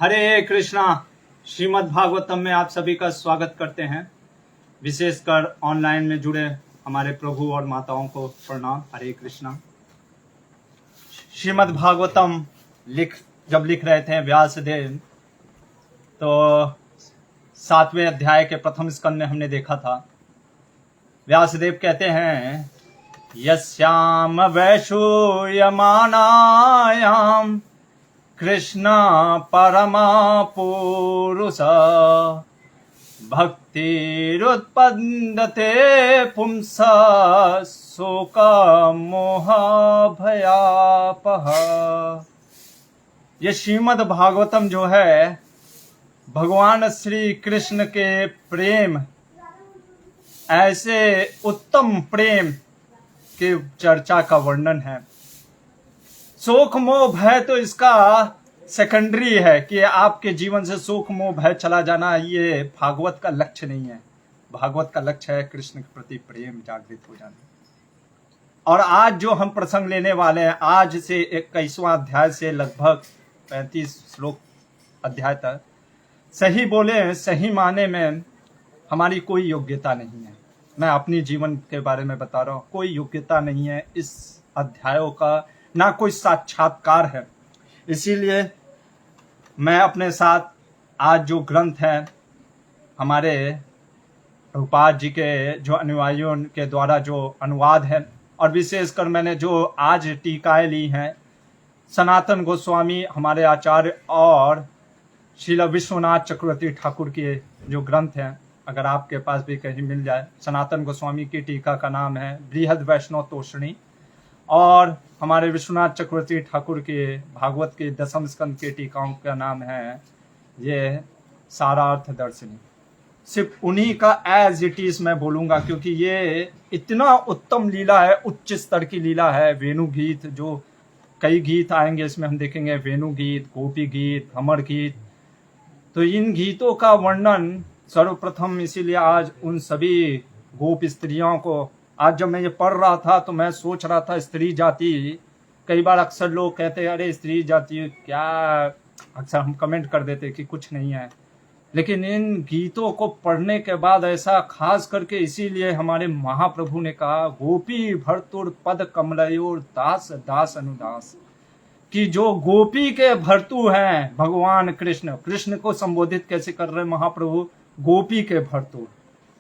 हरे कृष्णा। श्रीमद् भागवतम में आप सभी का स्वागत करते हैं। विशेषकर ऑनलाइन में जुड़े हमारे प्रभु और माताओं को प्रणाम। हरे कृष्णा। श्रीमद् भागवतम जब लिख रहे थे व्यासदेव, तो 7वें अध्याय के प्रथम स्कंद में हमने देखा था। व्यासदेव कहते हैं, यस्याम वैशूयमानायाम कृष्ण परमा पुरुष भक्तिरुत्पद्यते पुंस शोक मोह भयापह। ये श्रीमद् भागवतम जो है भगवान श्री कृष्ण के प्रेम, ऐसे उत्तम प्रेम के चर्चा का वर्णन है। शोक मोह भय तो इसका सेकेंडरी है कि आपके जीवन से शोक मोह भय चला जाना, ये भागवत का लक्ष्य नहीं है। भागवत का लक्ष्य है कृष्ण के प्रति प्रेम जागृत हो जाना। और आज जो हम प्रसंग लेने वाले हैं, आज से 21वां अध्याय से लगभग 35 श्लोक अध्याय तक, सही बोले सही माने में हमारी कोई योग्यता नहीं है। मैं अपनी जीवन के बारे में बता रहा हूं, कोई योग्यता नहीं है इस अध्यायों का, ना कोई साक्षात्कार है। इसीलिए मैं अपने साथ आज जो ग्रंथ है हमारे प्रभुपाद जी के जो अनुयायियों के द्वारा जो अनुवाद है, और विशेषकर मैंने जो आज टीकाएं ली हैं सनातन गोस्वामी हमारे आचार्य और श्रील विश्वनाथ चक्रवर्ती ठाकुर के जो ग्रंथ हैं, अगर आपके पास भी कहीं मिल जाए। सनातन गोस्वामी की टीका का नाम है बृहद वैष्णव तोषणी, और हमारे विश्वनाथ चक्रवर्ती ठाकुर के भागवत के 10वें स्कंद के टीकाओं का नाम है ये सारार्थ दर्शनी। सिर्फ उन्हीं का एज इट इज मैं बोलूंगा, क्योंकि ये इतना उत्तम लीला है, उच्च स्तर की लीला है। वेणु गीत, जो कई गीत आएंगे इसमें हम देखेंगे, वेणु गीत, गोपी गीत, भ्रमर गीत, तो इन गीतों का वर्णन सर्वप्रथम, इसीलिए आज उन सभी गोप स्त्रियों को, आज जब मैं ये पढ़ रहा था तो मैं सोच रहा था स्त्री जाति, कई बार अक्सर लोग कहते हैं अरे स्त्री जाति क्या, अक्सर हम कमेंट कर देते कि कुछ नहीं है। लेकिन इन गीतों को पढ़ने के बाद ऐसा, खास करके इसीलिए हमारे महाप्रभु ने कहा गोपी भर्तुर पद कमलयोर दास दास अनुदास, कि जो गोपी के भर्तु हैं भगवान कृष्ण, कृष्ण को संबोधित कैसे कर रहे महाप्रभु, गोपी के भर्तु,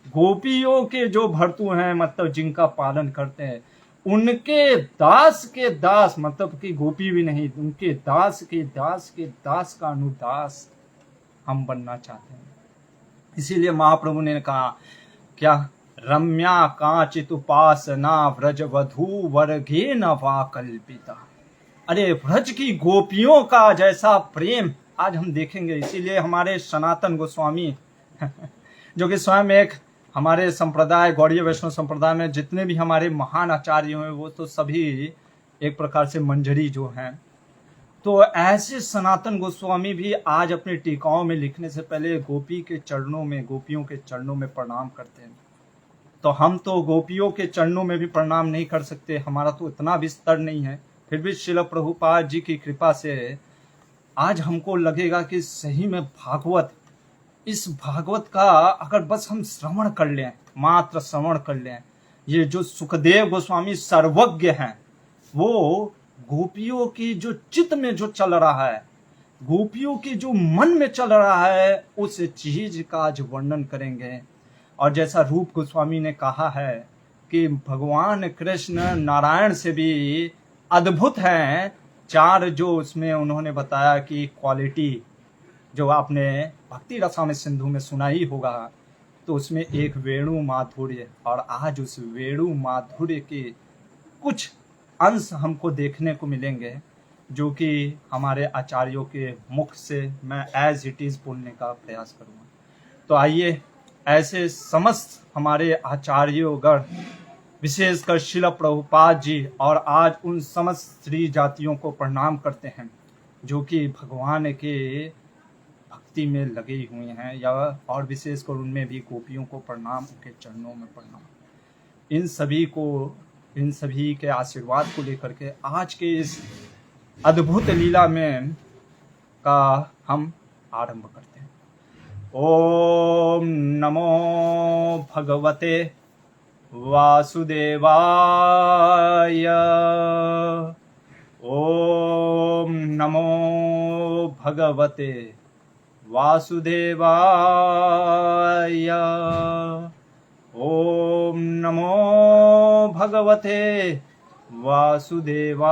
गोपियों के जो भर्तु हैं, मतलब जिनका पालन करते हैं, उनके दास के दास, मतलब कि गोपी भी नहीं, उनके दास के दास के दास का अनुदास हम बनना चाहते हैं। इसीलिए महाप्रभु ने कहा क्या, रम्या कांचित उपासना व्रज वधू वर्गे न वा कल्पिता। अरे व्रज की गोपियों का जैसा प्रेम आज हम देखेंगे। इसीलिए हमारे सनातन गोस्वामी जो कि स्वयं एक हमारे संप्रदाय, गौड़ीय वैष्णव संप्रदाय में जितने भी हमारे महान आचार्य हैं, वो तो सभी एक प्रकार से मंजरी जो हैं। तो ऐसे सनातन गोस्वामी भी आज अपनी टीकाओं में लिखने से पहले गोपी के चरणों में, गोपियों के चरणों में प्रणाम करते हैं। तो हम तो गोपियों के चरणों में भी प्रणाम नहीं कर सकते, हमारा तो इतना भी स्तर नहीं है। फिर भी श्रील प्रभुपाद जी की कृपा से आज हमको लगेगा कि सही में भागवत, इस भागवत का अगर बस हम श्रवण कर लें, मात्र श्रवण कर लें, ये जो सुखदेव गोस्वामी सर्वज्ञ हैं, वो गोपियों की जो चित्त में जो चल रहा है, गोपियों की जो मन में चल रहा है, उस चीज का आज वर्णन करेंगे। और जैसा रूप गोस्वामी ने कहा है कि भगवान कृष्ण नारायण से भी अद्भुत हैं। 4 जो उसमें उन्होंने बताया कि क्वालिटी, जो आपने भक्ति रसामृत सिंधु में सुना ही होगा, तो उसमें एक वेणु माधुर्य, और आज उस वेणु माधुर्य के कुछ अंश हमको देखने को मिलेंगे, जो कि हमारे आचार्यों के मुख से मैं एज इट इज बोलने का प्रयास करूंगा। तो आइए ऐसे समस्त हमारे आचार्योगण, विशेषकर श्रील प्रभुपाद जी, और आज उन समस्त स्त्री जातियों को प्रणाम करते हैं जो कि भगवान के भक्ति में लगे हुए हैं, या और विशेषकर उनमें भी गोपियों को प्रणाम, उनके चरणों में प्रणाम। इन सभी को, इन सभी के आशीर्वाद को लेकर के आज के इस अद्भुत लीला में का हम आरंभ करते हैं। ओम नमो भगवते वासुदेवाय। ओम नमो भगवते वासुदेवाय। ओम नमो भगवते वासुदेवाय।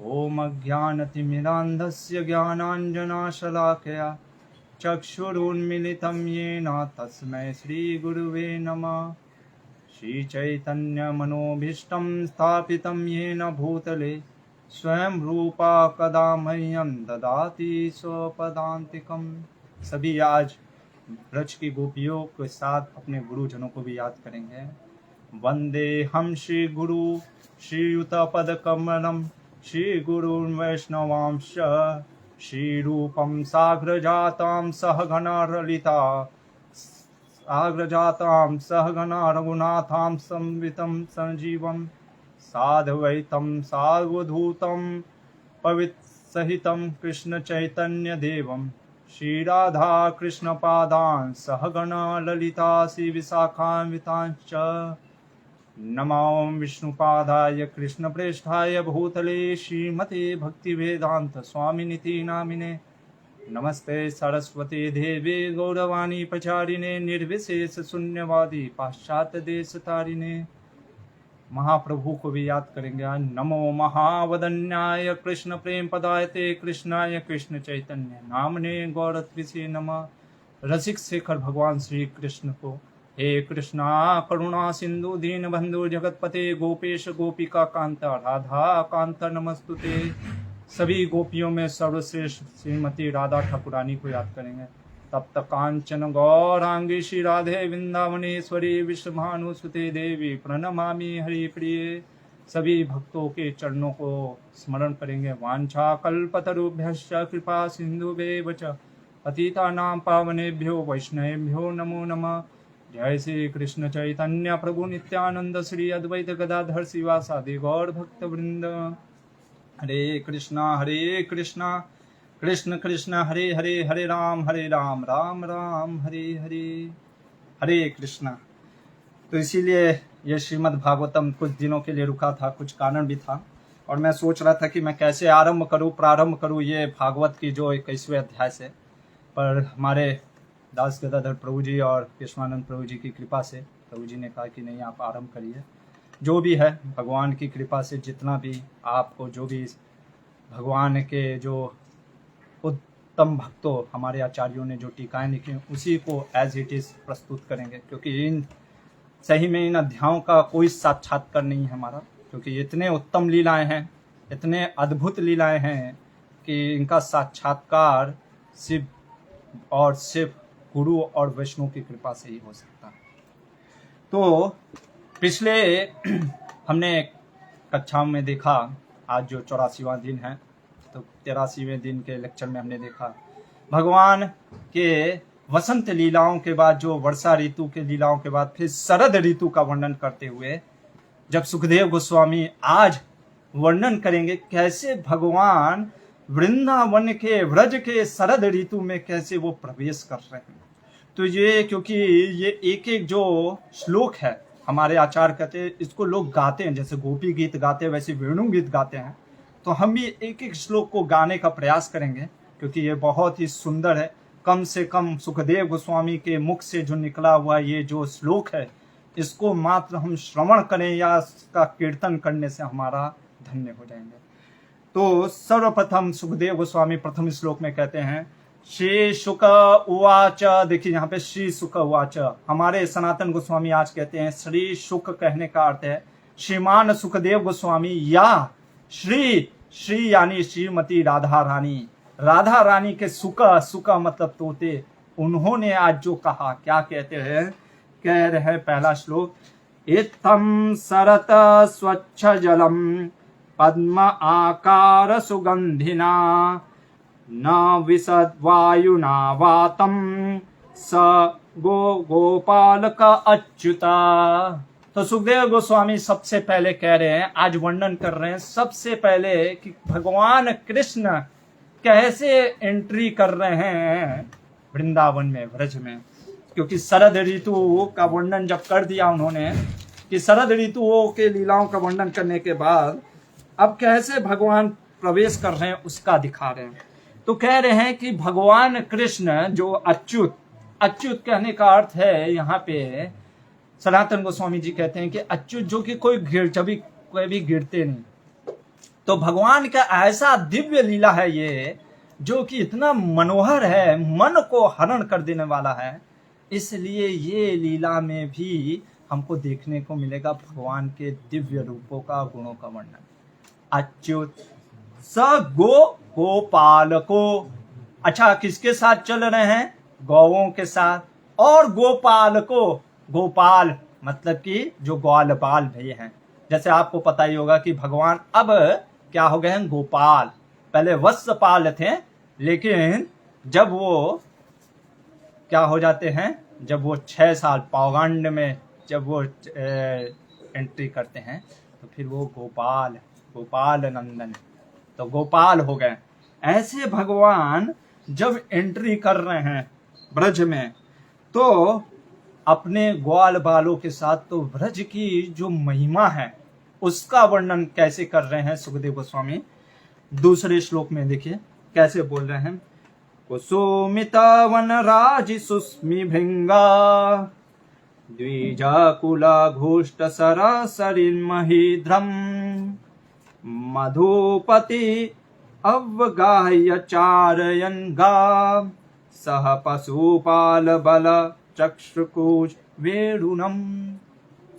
ओम अज्ञानतिमिरान्धस्य ज्ञानाञ्जनशलाकया चक्षुरुन्मीलितं येन तस्मै श्रीगुरुवे नमः। श्रीचैतन्यमनोभीष्टं स्थापितं येन भूतले स्वयं रूपा कदा मह्यं ददाति स्वपदान्तिकम्। सभी आज ब्रज की गोपियों के साथ अपने गुरुजनों को भी याद करेंगे। वंदे हम श्री गुरु श्रीयुत पद कमलम श्री गुरु वैष्णवांश श्री रूपम साग्रजातां सहगना ललिता साग्रजातां सहगना रघुनाथां संवितं संजीवं साधवैतं सावधूतं पवित्रसहितं कृष्ण चैतन्य देवं श्री राधा कृष्ण पादान् सहगना ललिता श्री विशाखान्वितांश्च। नमो विष्णुपादाय कृष्णप्रेष्ठाय भूतले श्रीमते भक्तिवेदांत स्वामिनिति नामिने। नमस्ते सरस्वती देवी गौरवाणी प्रचारिणे निर्विशेष शून्यवादी पाश्चात्य देश तारिणे। महाप्रभु को भी याद करेंगे आज। नमो महावदन्याय कृष्ण प्रेम पदायते कृष्णाय कृष्ण चैतन्य नामने गौरत्रिसे नमः। रसिक शेखर भगवान श्री कृष्ण को हे कृष्णा करुणा सिंधु दीन बंधु जगतपते गोपेश गोपिका कांता राधा कांता नमस्तुते। सभी गोपियों में सर्वश्रेष्ठ श्रीमती राधा ठाकुरानी को याद करेंगे। तप्त कांचन गौरांगी श्री राधे वृंदावनेश्वरी विश्वभानुसुते देवी प्रणमामि हरि प्रिय। सभी भक्तों के चरणों को स्मरण करेंगे। वांछा कल्पतरुभ्यश्च कृपा सिंधुभ्येव च पतितानां पावनेभ्यो वैष्णवेभ्यो नमो नमः। जय श्री कृष्ण चैतन्य प्रभु नित्यानंद श्री अद्वैत गदाधर शिवासादि गौर भक्त वृंद। हरे कृष्णा कृष्ण कृष्ण हरे हरे हरे राम राम राम हरे हरे। हरे कृष्णा। तो इसीलिए ये श्रीमद् भागवतम कुछ दिनों के लिए रुका था, कुछ कारण भी था और मैं सोच रहा था कि मैं कैसे प्रारंभ करूं ये भागवत की जो 21वें अध्याय से। पर हमारे दास गदाधर प्रभु जी और कृष्णानंद प्रभु जी की कृपा से प्रभु जी ने कहा कि नहीं, आप आरंभ करिए। जो भी है भगवान की कृपा से, जितना भी आपको जो भी भगवान के जो उत्तम भक्तों हमारे आचार्यों ने जो टीकाएं लिखी उसी को एज इट इज प्रस्तुत करेंगे, क्योंकि इन सही में इन अध्यायों का कोई साक्षात्कार नहीं है हमारा, क्योंकि इतने उत्तम लीलाएं हैं, इतने अद्भुत लीलाएं हैं कि इनका साक्षात्कार शिव और सिर्फ गुरु और वैष्णव की कृपा से ही हो सकता है। तो पिछले हमने कक्षाओं में देखा, आज जो 84वां दिन है, तो 83वें दिन के लेक्चर में हमने देखा भगवान के वसंत लीलाओं के बाद, जो वर्षा ऋतु के लीलाओं के बाद फिर शरद ऋतु का वर्णन करते हुए जब सुखदेव गोस्वामी आज वर्णन करेंगे कैसे भगवान वृंदावन के व्रज के शरद ऋतु में कैसे वो प्रवेश कर रहे हैं। तो ये क्योंकि ये एक एक जो श्लोक है हमारे आचार्य कहते हैं इसको लोग गाते हैं, जैसे गोपी गीत गाते हैं वैसे वेणु गीत गाते हैं। तो हम भी एक एक श्लोक को गाने का प्रयास करेंगे, क्योंकि ये बहुत ही सुंदर है। कम से कम सुखदेव गोस्वामी के मुख से जो निकला हुआ ये जो श्लोक है, इसको मात्र हम श्रवण करें या इसका कीर्तन करने से हमारा धन्य हो जाएंगे। तो सर्वप्रथम सुखदेव गोस्वामी प्रथम श्लोक में कहते हैं श्री शुक उवाच। देखिए यहाँ पे श्री शुक उवाच, हमारे सनातन गोस्वामी आज कहते हैं श्री शुक, कहने का अर्थ है श्रीमान सुखदेव गोस्वामी या श्री यानी श्रीमती राधा रानी के सुक मतलब तोते, उन्होंने आज जो कहा, क्या कहते हैं, कह रहे हैं पहला श्लोक, इत्थं सरत स्वच्छ जलम पद्म आकार सुगंधिना न विसद्वायुना वातम स गोपाल का अच्युता। तो सुखदेव गोस्वामी सबसे पहले कह रहे हैं, आज वर्णन कर रहे हैं सबसे पहले कि भगवान कृष्ण कैसे एंट्री कर रहे हैं वृंदावन में, ब्रज में। क्योंकि शरद ऋतु का वर्णन जब कर दिया उन्होंने कि शरद ऋतुओं के लीलाओं का वर्णन करने के बाद अब कैसे भगवान प्रवेश कर रहे हैं उसका दिखा रहे हैं। तो कह रहे हैं कि भगवान कृष्ण जो अच्युत, अच्युत कहने का अर्थ है यहाँ पे सनातन गोस्वामी जी कहते हैं कि अच्युत जो कि कोई भी गिरते नहीं। तो भगवान का ऐसा दिव्य लीला है ये जो कि इतना मनोहर है, मन को हरण कर देने वाला है। इसलिए ये लीला में भी हमको देखने को मिलेगा भगवान के दिव्य रूपों का, गुणों का वर्णन। अच्युत स गोपाल को, अच्छा किसके साथ चल रहे हैं? गौओं के साथ। और गोपाल को, गोपाल मतलब कि जो ग्वाल बाल भैया हैं। जैसे आपको पता ही होगा कि भगवान अब क्या हो गए हैं? गोपाल। पहले वत्सपाल थे, लेकिन जब वो क्या हो जाते हैं, जब वो 6 साल पावगंड में जब वो एंट्री करते हैं तो फिर वो गोपाल, गोपाल नंदन, तो गोपाल हो गए। ऐसे भगवान जब एंट्री कर रहे हैं ब्रज में तो अपने ग्वाल बालों के साथ, तो ब्रज की जो महिमा है उसका वर्णन कैसे कर रहे हैं सुखदेव गोस्वामी। दूसरे श्लोक में देखिए कैसे बोल रहे हैं। कुसुमित वनराज सुस्मि भृंगा द्विजाकुला घोष्ट सरासरिन्महीध्रम मधुपति अवगाह्य चारयन् गा सह पशुपाल बल चक्षुकुज वेणुनम।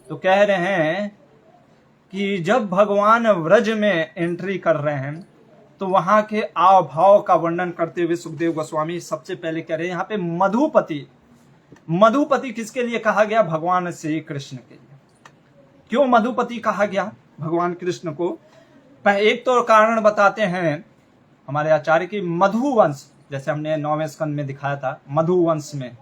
तो कह रहे हैं कि जब भगवान व्रज में एंट्री कर रहे हैं तो वहां के आव भाव का वर्णन करते हुए सुखदेव गोस्वामी सबसे पहले कह रहे हैं यहाँ पे मधुपति। मधुपति किसके लिए कहा गया? भगवान श्री कृष्ण के लिए। क्यों मधुपति कहा गया भगवान कृष्ण को? एक तो कारण बताते हैं हमारे आचार्य की, मधुवंश, जैसे हमने 9वें स्कंद में दिखाया था, मधुवंश में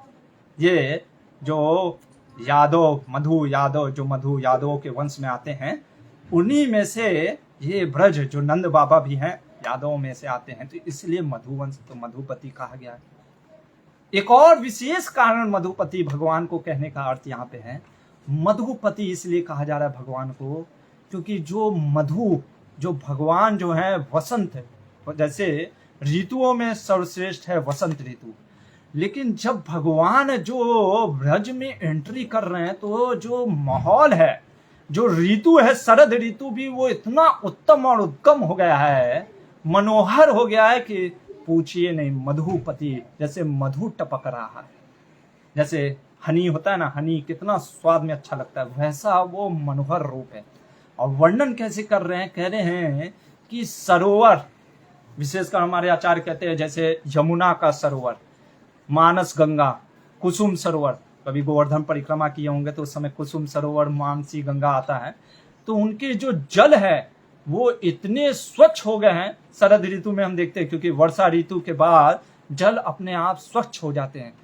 ये जो यादव, मधु यादव, जो मधु यादवों के वंश में आते हैं, उन्हीं में से ये ब्रज जो नंद बाबा भी हैं यादवों में से आते हैं, तो इसलिए मधुवंश, तो मधुपति कहा गया है। एक और विशेष कारण मधुपति भगवान को कहने का अर्थ यहाँ पे है। मधुपति इसलिए कहा जा रहा है भगवान को क्योंकि जो मधु, जो भगवान जो है वसंत, जैसे ऋतुओं में सर्वश्रेष्ठ है वसंत ऋतु, लेकिन जब भगवान जो ब्रज में एंट्री कर रहे हैं तो जो माहौल है, जो ऋतु है शरद ऋतु भी, वो इतना उत्तम और उत्तम हो गया है, मनोहर हो गया है कि पूछिए नहीं। मधुपति, जैसे मधु टपक रहा है, जैसे हनी होता है ना, हनी कितना स्वाद में अच्छा लगता है, वैसा वो मनोहर रूप है। और वर्णन कैसे कर रहे हैं? कह रहे हैं कि सरोवर, विशेषकर हमारे आचार्य कहते हैं जैसे यमुना का सरोवर, मानस गंगा, कुसुम सरोवर, कभी गोवर्धन परिक्रमा किए होंगे तो उस समय कुसुम सरोवर, मानसी गंगा आता है, तो उनके जो जल है वो इतने स्वच्छ हो गए हैं। शरद ऋतु में हम देखते हैं क्योंकि वर्षा ऋतु के बाद जल अपने आप स्वच्छ हो जाते हैं,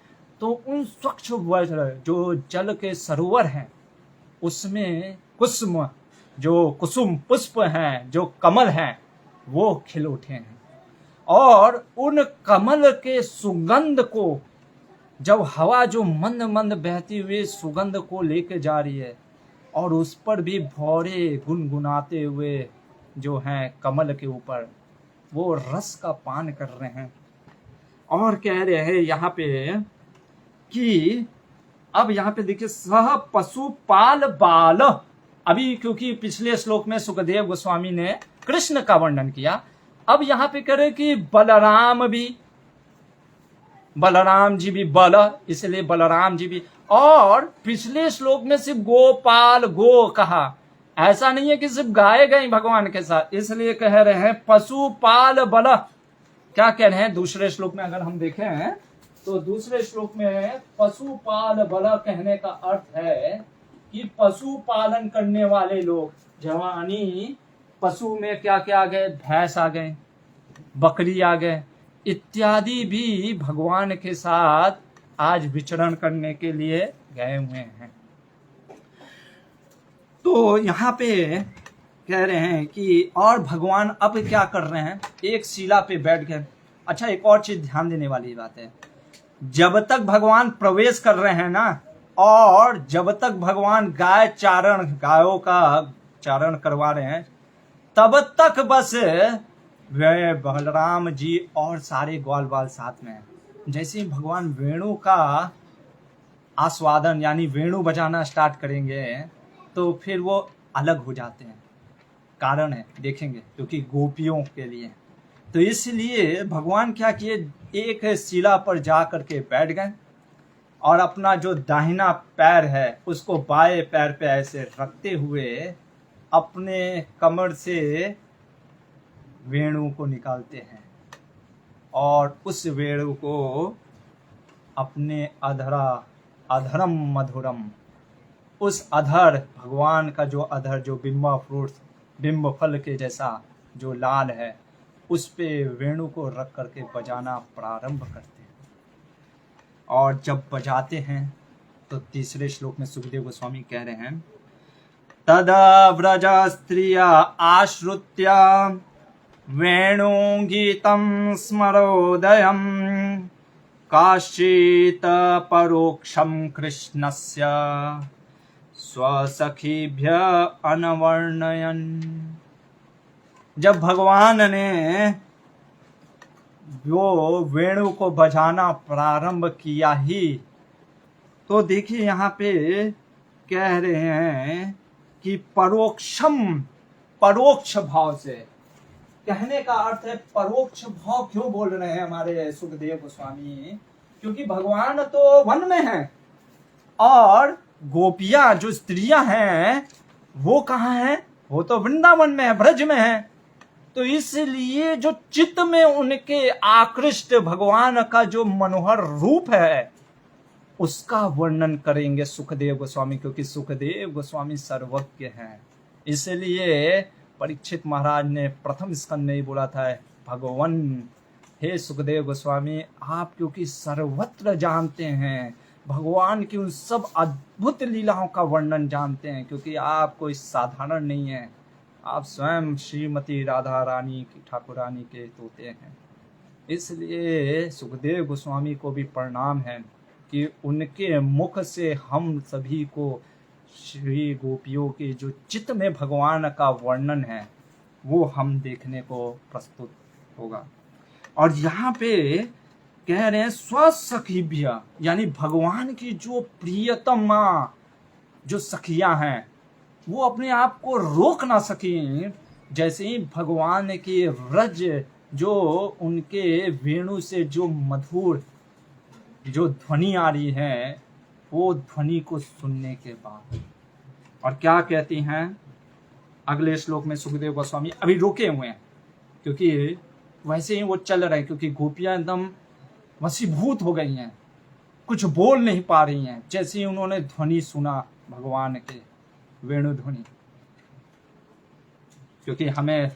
तो उन स्वच्छ जो जल के सरोवर हैं उसमें कुसुम, जो कुसुम पुष्प हैं, जो कमल हैं, वो खिल उठे हैं। और उन कमल के सुगंध को जब हवा जो मंद मंद बहती हुई सुगंध को लेके जा रही है और उस पर भी भौरे गुनगुनाते हुए जो हैं कमल के ऊपर वो रस का पान कर रहे हैं। और कह रहे हैं यहाँ पे कि अब यहाँ पे देखिए सह पशुपाल बाल। अभी क्योंकि पिछले श्लोक में सुखदेव गोस्वामी ने कृष्ण का वर्णन किया, अब यहाँ पे कह रहे कि बलराम जी भी बल, इसलिए बलराम जी भी। और पिछले श्लोक में सिर्फ गोपाल गो कहा, ऐसा नहीं है कि सिर्फ गाय गई भगवान के साथ, इसलिए कह रहे हैं पशुपाल बल। क्या कह रहे हैं दूसरे श्लोक में? अगर हम देखें तो दूसरे श्लोक में पशुपाल बल कहने का अर्थ है कि पशु पालन करने वाले लोग, जवानी पशु में क्या क्या आ गए, भैंस आ गए, बकरी आ गए इत्यादि भी भगवान के साथ आज विचरण करने के लिए गए हुए हैं। तो यहाँ पे कह रहे हैं कि और भगवान अब क्या कर रहे हैं, एक शिला पे बैठ गए अच्छा, एक और चीज ध्यान देने वाली बात है, जब तक भगवान प्रवेश कर रहे हैं ना, और जब तक भगवान गायों का चारण करवा रहे हैं, तब तक बस वे बलराम जी और सारे ग्वाल बाल साथ में हैं। जैसे ही भगवान वेणु का आस्वादन यानी वेणु बजाना स्टार्ट करेंगे तो फिर वो अलग हो जाते हैं। कारण है, देखेंगे, क्योंकि गोपियों के लिए। तो इसलिए भगवान क्या किए, एक शिला पर जा करके बैठ गए और अपना जो दाहिना पैर है उसको बाएं पैर पे ऐसे रखते हुए अपने कमर से वेणु को निकालते हैं और उस वेणु को अपने अधरम मधुरम, उस अधर, भगवान का जो अधर, जो बिंब फल के जैसा जो लाल है, उस पे वेणु को रख करके बजाना प्रारंभ करते हैं। और जब बजाते हैं तो तीसरे श्लोक में सुखदेव गोस्वामी कह रहे हैं, तदा व्रज स्त्रिया आश्रुत्य वेणु गीतम स्मरोदयम काश्चित परोक्षम कृष्णस्य स्वसखीभ्य अनवर्णयन। जब भगवान ने वो वेणु को बजाना प्रारंभ किया ही, तो देखिए यहाँ पे कह रहे हैं कि परोक्ष भाव से, कहने का अर्थ है परोक्ष भाव क्यों बोल रहे हैं हमारे सुखदेव गोस्वामी, क्योंकि भगवान तो वन में हैं और गोपियां जो स्त्रियां हैं वो कहाँ हैं, वो तो वृंदावन में है, ब्रज में है। तो इसलिए जो चित्त में उनके आकृष्ट भगवान का जो मनोहर रूप है उसका वर्णन करेंगे सुखदेव गोस्वामी, क्योंकि सुखदेव गोस्वामी सर्वज्ञ हैं। इसलिए परीक्षित महाराज ने प्रथम स्कंद में ही बोला था, भगवान हे सुखदेव गोस्वामी, आप क्योंकि सर्वत्र जानते हैं, भगवान की उन सब अद्भुत लीलाओं का वर्णन जानते हैं, क्योंकि आप कोई साधारण नहीं है, आप स्वयं श्रीमती राधा रानी की ठाकुरानी के तोते हैं। इसलिए सुखदेव गोस्वामी को भी प्रणाम है कि उनके मुख से हम सभी को श्री गोपियों के जो चित्त में भगवान का वर्णन है वो हम देखने को प्रस्तुत होगा। और यहाँ पे कह रहे हैं स्वसखीभ्य, यानी भगवान की जो प्रियतम जो सखियां हैं वो अपने आप को रोक ना सकें। जैसे ही भगवान के रज, जो उनके वेणु से जो मधुर जो ध्वनि आ रही है, वो ध्वनि को सुनने के बाद और क्या कहती हैं अगले श्लोक में सुखदेव गोस्वामी अभी रुके हुए हैं, क्योंकि वैसे ही वो चल रहे हैं, क्योंकि गोपियां एकदम वशीभूत हो गई हैं, कुछ बोल नहीं पा रही हैं जैसे ही उन्होंने ध्वनि सुना भगवान के वेणु ध्वनि। क्योंकि हमें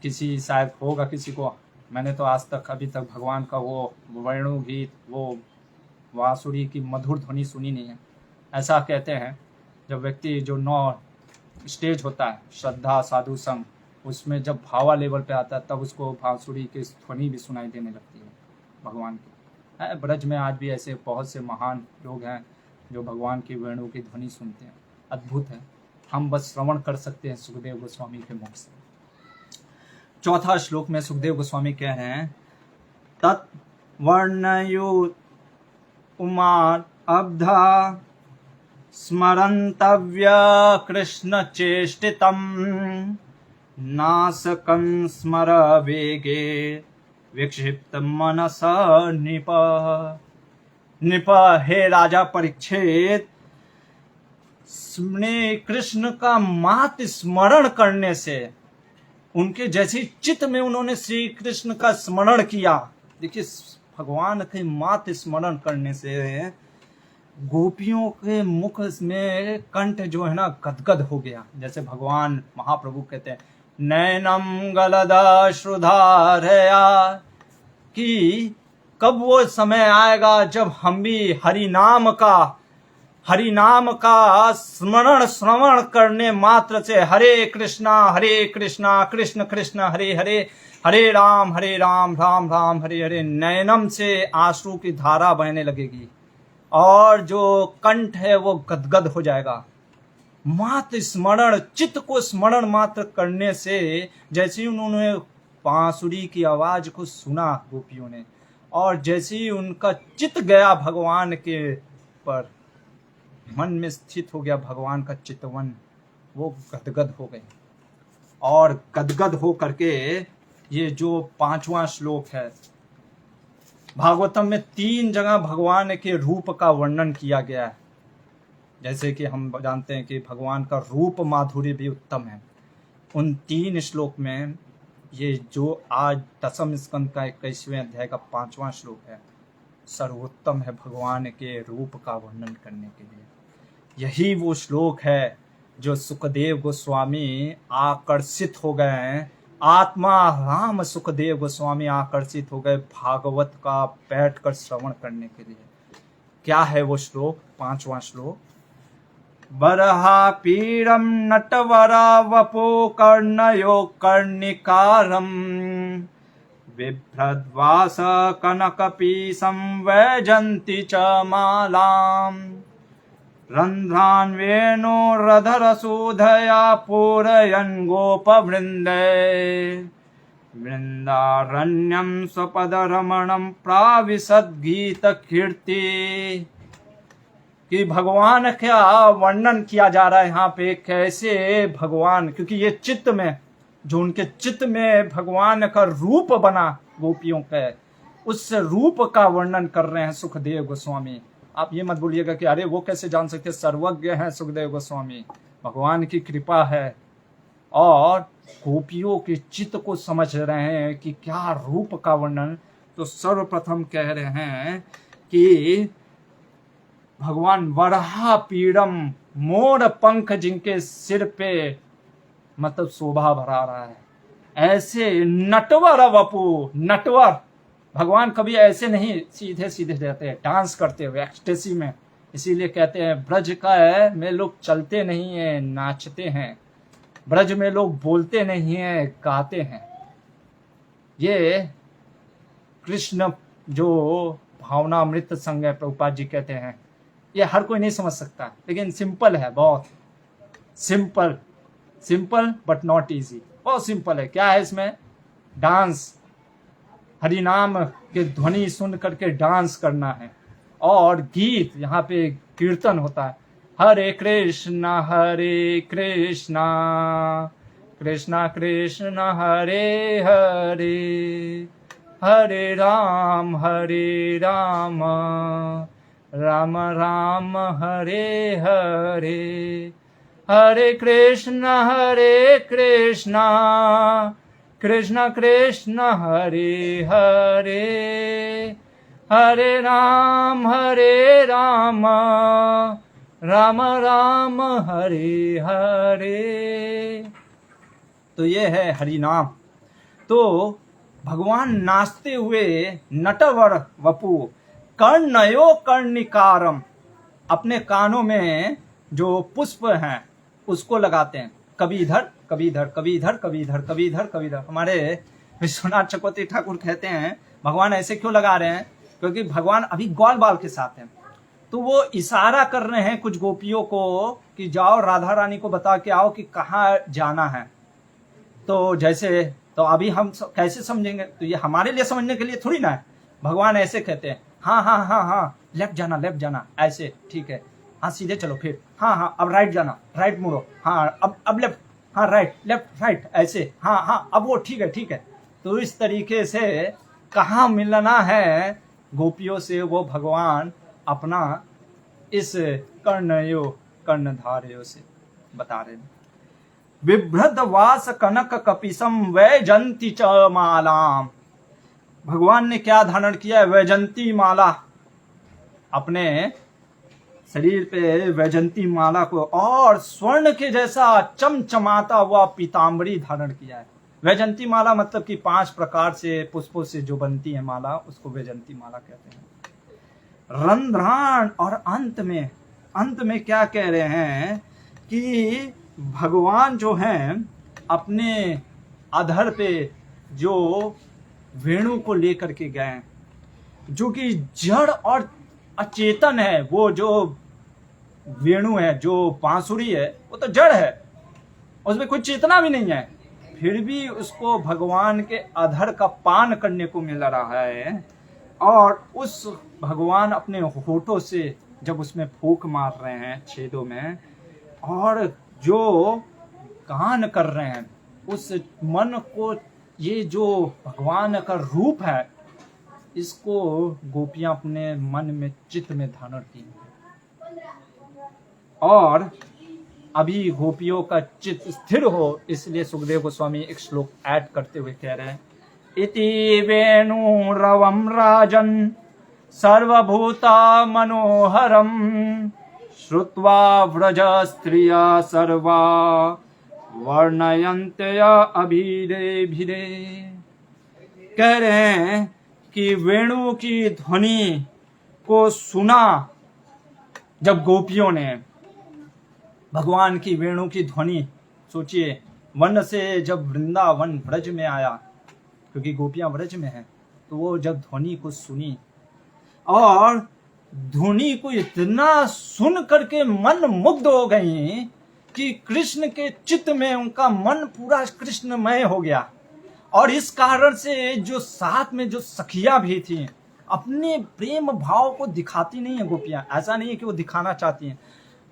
किसी, शायद होगा किसी को, मैंने तो आज तक अभी तक भगवान का वो वेणु गीत, वो बांसुरी की मधुर ध्वनि सुनी नहीं है। ऐसा कहते हैं जब व्यक्ति जो 9 स्टेज होता है श्रद्धा साधु संग, उसमें जब भावा लेवल पे आता है तब उसको बांसुरी की ध्वनि भी सुनाई देने लगती है भगवान की। है ब्रज में आज भी ऐसे बहुत से महान लोग हैं जो भगवान की वेणु की ध्वनि सुनते हैं, अद्भुत है। हम बस श्रवण कर सकते हैं सुखदेव गोस्वामी के मुख से। चौथा श्लोक में सुखदेव गोस्वामी कह रहे हैं, तत्वर्णयो उमार अब्धा स्मरन्तव्य कृष्ण चेष्टितम नासकं स्मर वेगे विक्षिप्त मनस नृप। हे राजा परीक्षित, ने कृष्ण का मात स्मरण करने से, उनके जैसे चित्त में उन्होंने श्री कृष्ण का स्मरण किया। देखिए भगवान के मात स्मरण करने से गोपियों के मुख में कंठ जो है ना गदगद हो गया। जैसे भगवान महाप्रभु कहते हैं, नैनम गलदाश्रुधारया, कि कब वो समय आएगा जब हम भी हरि नाम का श्रवण करने मात्र से हरे कृष्णा कृष्ण कृष्ण हरे हरे हरे राम राम राम हरे हरे, नैनम से आंसू की धारा बहने लगेगी और जो कंठ है वो गदगद हो जाएगा। मात्र स्मरण, चित्त को स्मरण मात्र करने से, जैसे ही उन्होंने बांसुरी की आवाज को सुना गोपियों ने, और जैसे ही उनका चित्त गया भगवान के पर, मन में स्थित हो गया भगवान का चितवन, वो गदगद हो गए। और गदगद हो करके ये जो 5वां श्लोक है, भागवतम में 3 जगह भगवान के रूप का वर्णन किया गया है। जैसे कि हम जानते हैं कि भगवान का रूप माधुर्य भी उत्तम है। उन 3 श्लोक में ये जो आज 10वें स्कंद का 21वें अध्याय का 5वां श्लोक है, सर्वोत्तम है भगवान के रूप का वर्णन करने के लिए। यही वो श्लोक है जो सुखदेव गोस्वामी आकर्षित हो गए हैं, आत्मा राम सुखदेव गोस्वामी आकर्षित हो गए भागवत का बैठकर श्रवण करने के लिए। क्या है वो श्लोक? 5वां श्लोक, बरहा पीरम नटवरा वपो कर्णयो कर्णिकारम बिभ्रद्वास कनकपीसं वैजन्ति च मालाम रंध्रान् वेणोरधरसूधया पूरयन् गोपवृन्दे वृन्दारण्यं स्वपदरमणं प्राविशद्गीतकीर्ति। कि भगवान क्या वर्णन किया जा रहा है यहाँ पे, कैसे भगवान, क्योंकि ये चित्त में, जो उनके चित्त में भगवान का रूप बना गोपियों का, उस रूप का वर्णन कर रहे हैं सुखदेव गोस्वामी। आप ये मत बोलिएगा कि अरे वो कैसे जान सकते, सर्वज्ञ हैं सुखदेव गोस्वामी, भगवान की कृपा है और गोपियों के चित्त को समझ रहे हैं कि क्या रूप का वर्णन। तो सर्वप्रथम कह रहे हैं कि भगवान वराह पीड़म, मोर पंख जिनके सिर पे मतलब शोभा भरा रहा है, ऐसे नटवर वपु, नटवर भगवान कभी ऐसे नहीं सीधे सीधे रहते हैं, डांस करते हुए एक्सटेसी में। इसीलिए कहते हैं ब्रज का है में लोग चलते नहीं है, नाचते हैं। ब्रज में लोग बोलते नहीं है, गाते हैं। ये कृष्ण जो भावनामृत संग है, प्रभुपाद जी कहते हैं, ये हर कोई नहीं समझ सकता, लेकिन सिंपल है, बहुत simple, simple but not easy, बहुत सिंपल है। क्या है इसमें? डांस, हरि नाम के ध्वनि सुन करके डांस करना है। और गीत, यहाँ पे कीर्तन होता है, हरे कृष्णा कृष्णा कृष्णा हरे हरे, हरे राम राम राम हरे हरे, हरे कृष्णा कृष्णा कृष्णा हरे हरे, हरे राम राम राम हरे हरे। तो ये है हरि नाम। तो भगवान नाचते हुए नटवर वपु, कर्णयो कर्णिकारम, अपने कानों में जो पुष्प हैं उसको लगाते हैं, कभी इधर कभी इधर, कभी इधर कभी इधर, कभी इधर कभी इधर। हमारे विश्वनाथ चक्रवर्ती ठाकुर कहते हैं भगवान ऐसे क्यों लगा रहे हैं, क्योंकि भगवान अभी ग्वाल बाल के साथ हैं, तो वो इशारा कर रहे हैं कुछ गोपियों को कि जाओ राधा रानी को बता के आओ कि कहाँ जाना है। तो जैसे, तो अभी हम कैसे समझेंगे, तो ये हमारे लिए समझने के लिए थोड़ी ना है। भगवान ऐसे कहते हैं, हाँ हाँ हाँ हाँ लेफ्ट जाना ऐसे, ठीक है, हाँ सीधे चलो, फिर हाँ हाँ अब राइट जाना, राइट मुड़ो, हाँ अब लेफ्ट, हाँ राइट लेफ्ट राइट ऐसे, हाँ हाँ अब वो ठीक है। तो इस तरीके से कहाँ मिलना है गोपियों से, वो भगवान अपना इस कर्णधारयो से बता रहे हैं। बिभ्रद वास कनक कपिसम वैजंती च मालाम, भगवान ने क्या धारण किया है? वैजंती माला, अपने शरीर पे वैजंती माला को, और स्वर्ण के जैसा चमचमाता हुआ पीताम्बरी धारण किया है। वैजंती माला मतलब कि 5 प्रकार से पुष्पों से जो बनती है माला, उसको वैजंती माला कहते हैं। रंध्रान, और अंत में क्या कह रहे हैं कि भगवान जो हैं अपने अधर पे जो वेणु को लेकर के गए, जो कि जड़ और अचेतन है। वो जो वेणु है, जो बांसुरी है, वो तो जड़ है, उसमें कोई चेतना भी नहीं है, फिर भी उसको भगवान के अधर का पान करने को मिल रहा है। और उस भगवान अपने होठों से जब उसमें फूंक मार रहे हैं छेदों में, और जो गान कर रहे हैं, उस मन को, ये जो भगवान का रूप है, इसको गोपियां अपने मन में, चित्त में धारण की। और अभी गोपियों का चित्त स्थिर हो, इसलिए सुखदेव गोस्वामी एक श्लोक ऐड करते हुए कह रहे हैं, इति वेणु रवम राजन सर्वभूता मनोहरम श्रुत्वा व्रज स्त्रिया सर्वा वर्णयन्त्या अभिरे भिरे। कह रहे हैं कि वेणु की ध्वनि को सुना जब गोपियों ने, भगवान की वेणु की ध्वनि, सोचिए वन से जब वृंदावन ब्रज में आया, क्योंकि गोपियां ब्रज में हैं, तो वो जब ध्वनि को सुनी, और ध्वनि को इतना सुन करके मन मुग्ध हो गई कि कृष्ण के चित्त में उनका मन पूरा कृष्णमय हो गया। और इस कारण से जो साथ में जो सखियां भी थी, अपने प्रेम भाव को दिखाती नहीं है गोपियां। ऐसा नहीं है कि वो दिखाना चाहती हैं,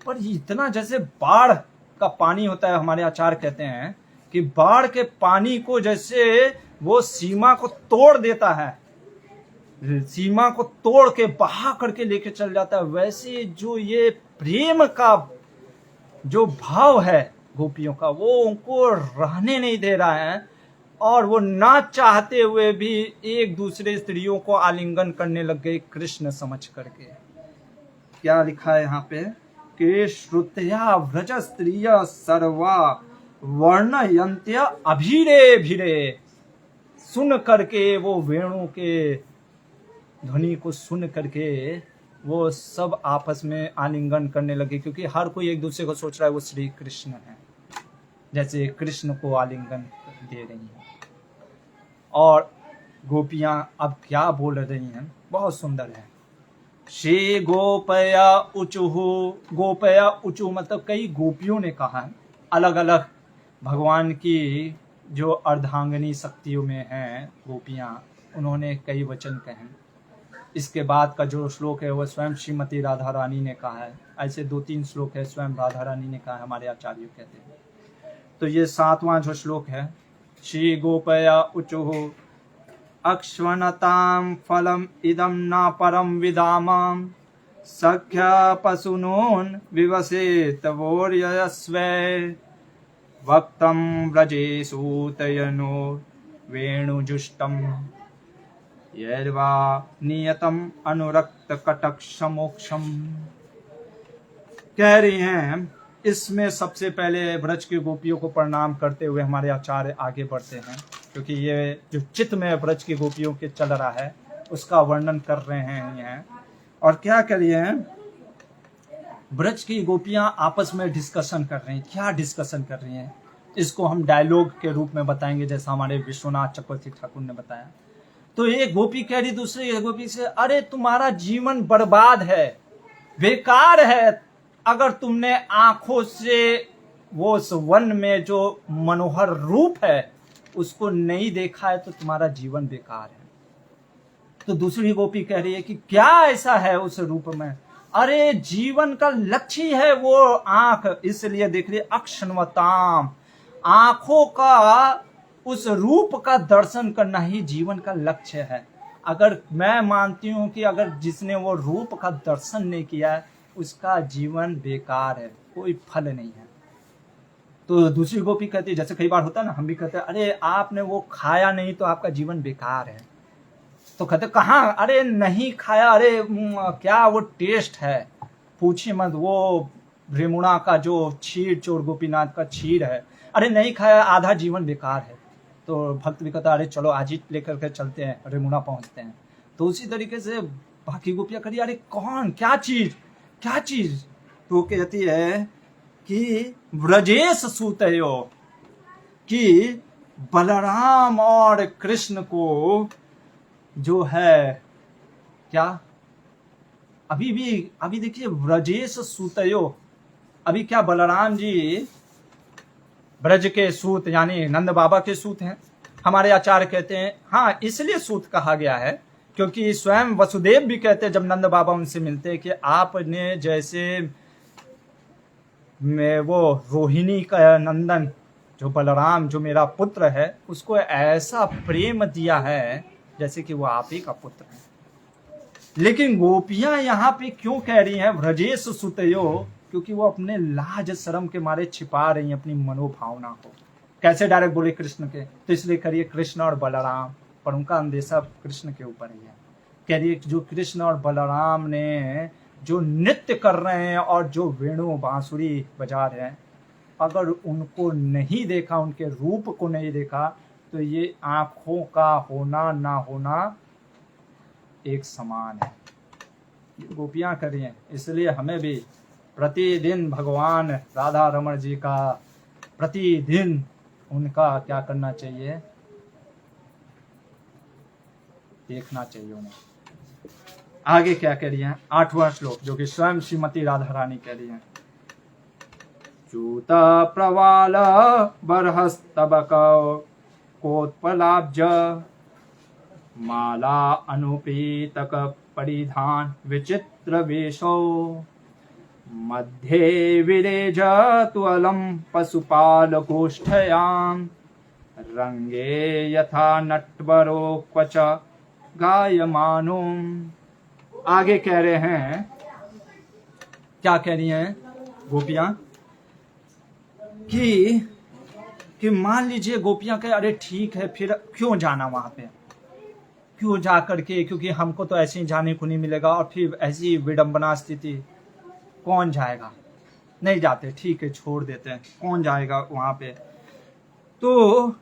पर इतना, जैसे बाढ़ का पानी होता है, हमारे आचार्य कहते हैं कि बाढ़ के पानी को जैसे वो सीमा को तोड़ देता है, सीमा को तोड़ के बहा करके लेके चल जाता है, वैसे जो ये प्रेम का जो भाव है गोपियों का, वो उनको रहने नहीं दे रहा है। और वो ना चाहते हुए भी एक दूसरे स्त्रियों को आलिंगन करने लग गए कृष्ण समझ करके। क्या लिखा है यहाँ पे कि श्रुतया व्रज स्त्रिय सर्वा वर्णयन्त्या अभिरे भिरे। सुन करके वो वेणु के ध्वनि को सुन करके वो सब आपस में आलिंगन करने लगे, क्योंकि हर कोई एक दूसरे को सोच रहा है वो श्री कृष्ण है, जैसे कृष्ण को आलिंगन दे रही हैं। और गोपियां अब क्या बोल रही हैं, बहुत सुंदर है। श्री गोपया उचुहु, गोपया उचु मतलब कई गोपियों ने कहा है, अलग अलग भगवान की जो अर्धांगिनी शक्तियों में हैं गोपियां, उन्होंने कई वचन कहे। इसके बाद का जो श्लोक है वो स्वयं श्रीमती राधा रानी ने कहा है। ऐसे 2-3 श्लोक है स्वयं राधा रानी ने कहा है, हमारे आचार्य कहते हैं। तो ये 7वां जो श्लोक है, श्री गोपया उचुः अक्ष्वनतां फलम इदम न परम विदामाम सख्या पशुनोन विवसेत वोर्यस्वे वक्तम व्रजे सूतयनो वेणुजुष्टम यर्वा नियतम अनुरक्त कटक्ष मोक्षम। कह रही हैं, इसमें सबसे पहले ब्रज की गोपियों को प्रणाम करते हुए हमारे आचार्य आगे बढ़ते हैं, क्योंकि ये जो चित्त में ब्रज की गोपियों के चल रहा है उसका वर्णन कर रहे हैं। और क्या करिए हैं, ब्रज की गोपियां आपस में डिस्कशन कर रही हैं। क्या डिस्कशन कर रही हैं, इसको हम डायलॉग के रूप में बताएंगे, जैसा हमारे विश्वनाथ चक्रवर्ती ठाकुर ने बताया। तो एक गोपी कह रही दूसरी गोपी से, अरे तुम्हारा जीवन बर्बाद है, बेकार है, अगर तुमने आंखों से वो उस वन में जो मनोहर रूप है उसको नहीं देखा है तो तुम्हारा जीवन बेकार है। तो दूसरी गोपी कह रही है कि क्या ऐसा है उस रूप में, अरे जीवन का लक्ष्य ही है वो आंख, इसलिए देख रही अक्षणवताम, आंखों का उस रूप का दर्शन करना ही जीवन का लक्ष्य है। अगर मैं मानती हूं कि अगर जिसने वो रूप का दर्शन नहीं किया है उसका जीवन बेकार है, कोई फल नहीं है। तो दूसरी गोपी कहती है, जैसे कई बार होता है ना, हम भी कहते हैं अरे आपने वो खाया नहीं तो आपका जीवन बेकार है। तो कहते कहाँ, अरे नहीं खाया, अरे क्या वो टेस्ट है, पूछिए मत, वो रेमुणा का जो क्षीर, चोर गोपीनाथ का क्षीर है, अरे नहीं खाया, आधा जीवन बेकार है। तो भक्त भी कहता अरे चलो आज ही लेकर के चलते हैं, रेमुणा पहुंचते हैं। तो उसी तरीके से बाकी गोपियां करी, अरे कौन, क्या चीज, क्या चीज। तो कहती है कि ब्रजेश सूतयो, कि बलराम और कृष्ण को जो है क्या, अभी देखिए ब्रजेश सूतयो, अभी क्या बलराम जी ब्रज के सूत यानी नंद बाबा के सूत हैं। हमारे आचार्य कहते हैं हाँ इसलिए सूत कहा गया है क्योंकि स्वयं वसुदेव भी कहते हैं जब नंद बाबा उनसे मिलते हैं कि आपने जैसे मैं वो रोहिणी का नंदन जो बलराम जो मेरा पुत्र है उसको ऐसा प्रेम दिया है जैसे कि वो आप ही का पुत्र है। लेकिन गोपियां यहाँ पे क्यों कह रही हैं ब्रजेश सुतयो, क्योंकि वो अपने लाज शर्म के मारे छिपा रही हैं अपनी मनोभावना को। कैसे डायरेक्ट बोले कृष्ण के, तो इसलिए करिए कृष्ण और बलराम, पर उनका अंदेशा कृष्ण के ऊपर ही है। कह रही है जो कृष्ण और बलराम ने जो नृत्य कर रहे हैं और जो वेणु बांसुरी बजा रहे हैं, अगर उनको नहीं देखा, उनके रूप को नहीं देखा, तो ये आंखों का होना ना होना एक समान है। ये गोपियां कर रही हैं, इसलिए हमें भी प्रतिदिन भगवान राधा रमण जी का प्रतिदिन उनका क्या करना चाहिए, देखना चाहिए उन्हें। आगे क्या कह रही है 8वां श्लोक जो कि स्वयं श्रीमती राधा रानी कह रही है। चूत प्रवाल बरहस्तबक कोत्पलाब्ज माला अनुपीतक परिधान विचित्र वेशो मध्ये विरेज तुअलम पशुपाल गोष्ठयाम रंगे यथा नटवरो क्वच गायमानो। आगे कह रहे हैं, क्या कह रही हैं गोपियां कि मान लीजिए गोपियां कहे अरे ठीक है फिर क्यों जाना वहां पे, क्यों जा करके, क्योंकि हमको तो ऐसे ही जाने को नहीं मिलेगा और फिर ऐसी विडंबना स्थिति, कौन जाएगा, नहीं जाते, ठीक है छोड़ देते हैं, कौन जाएगा वहां पे। तो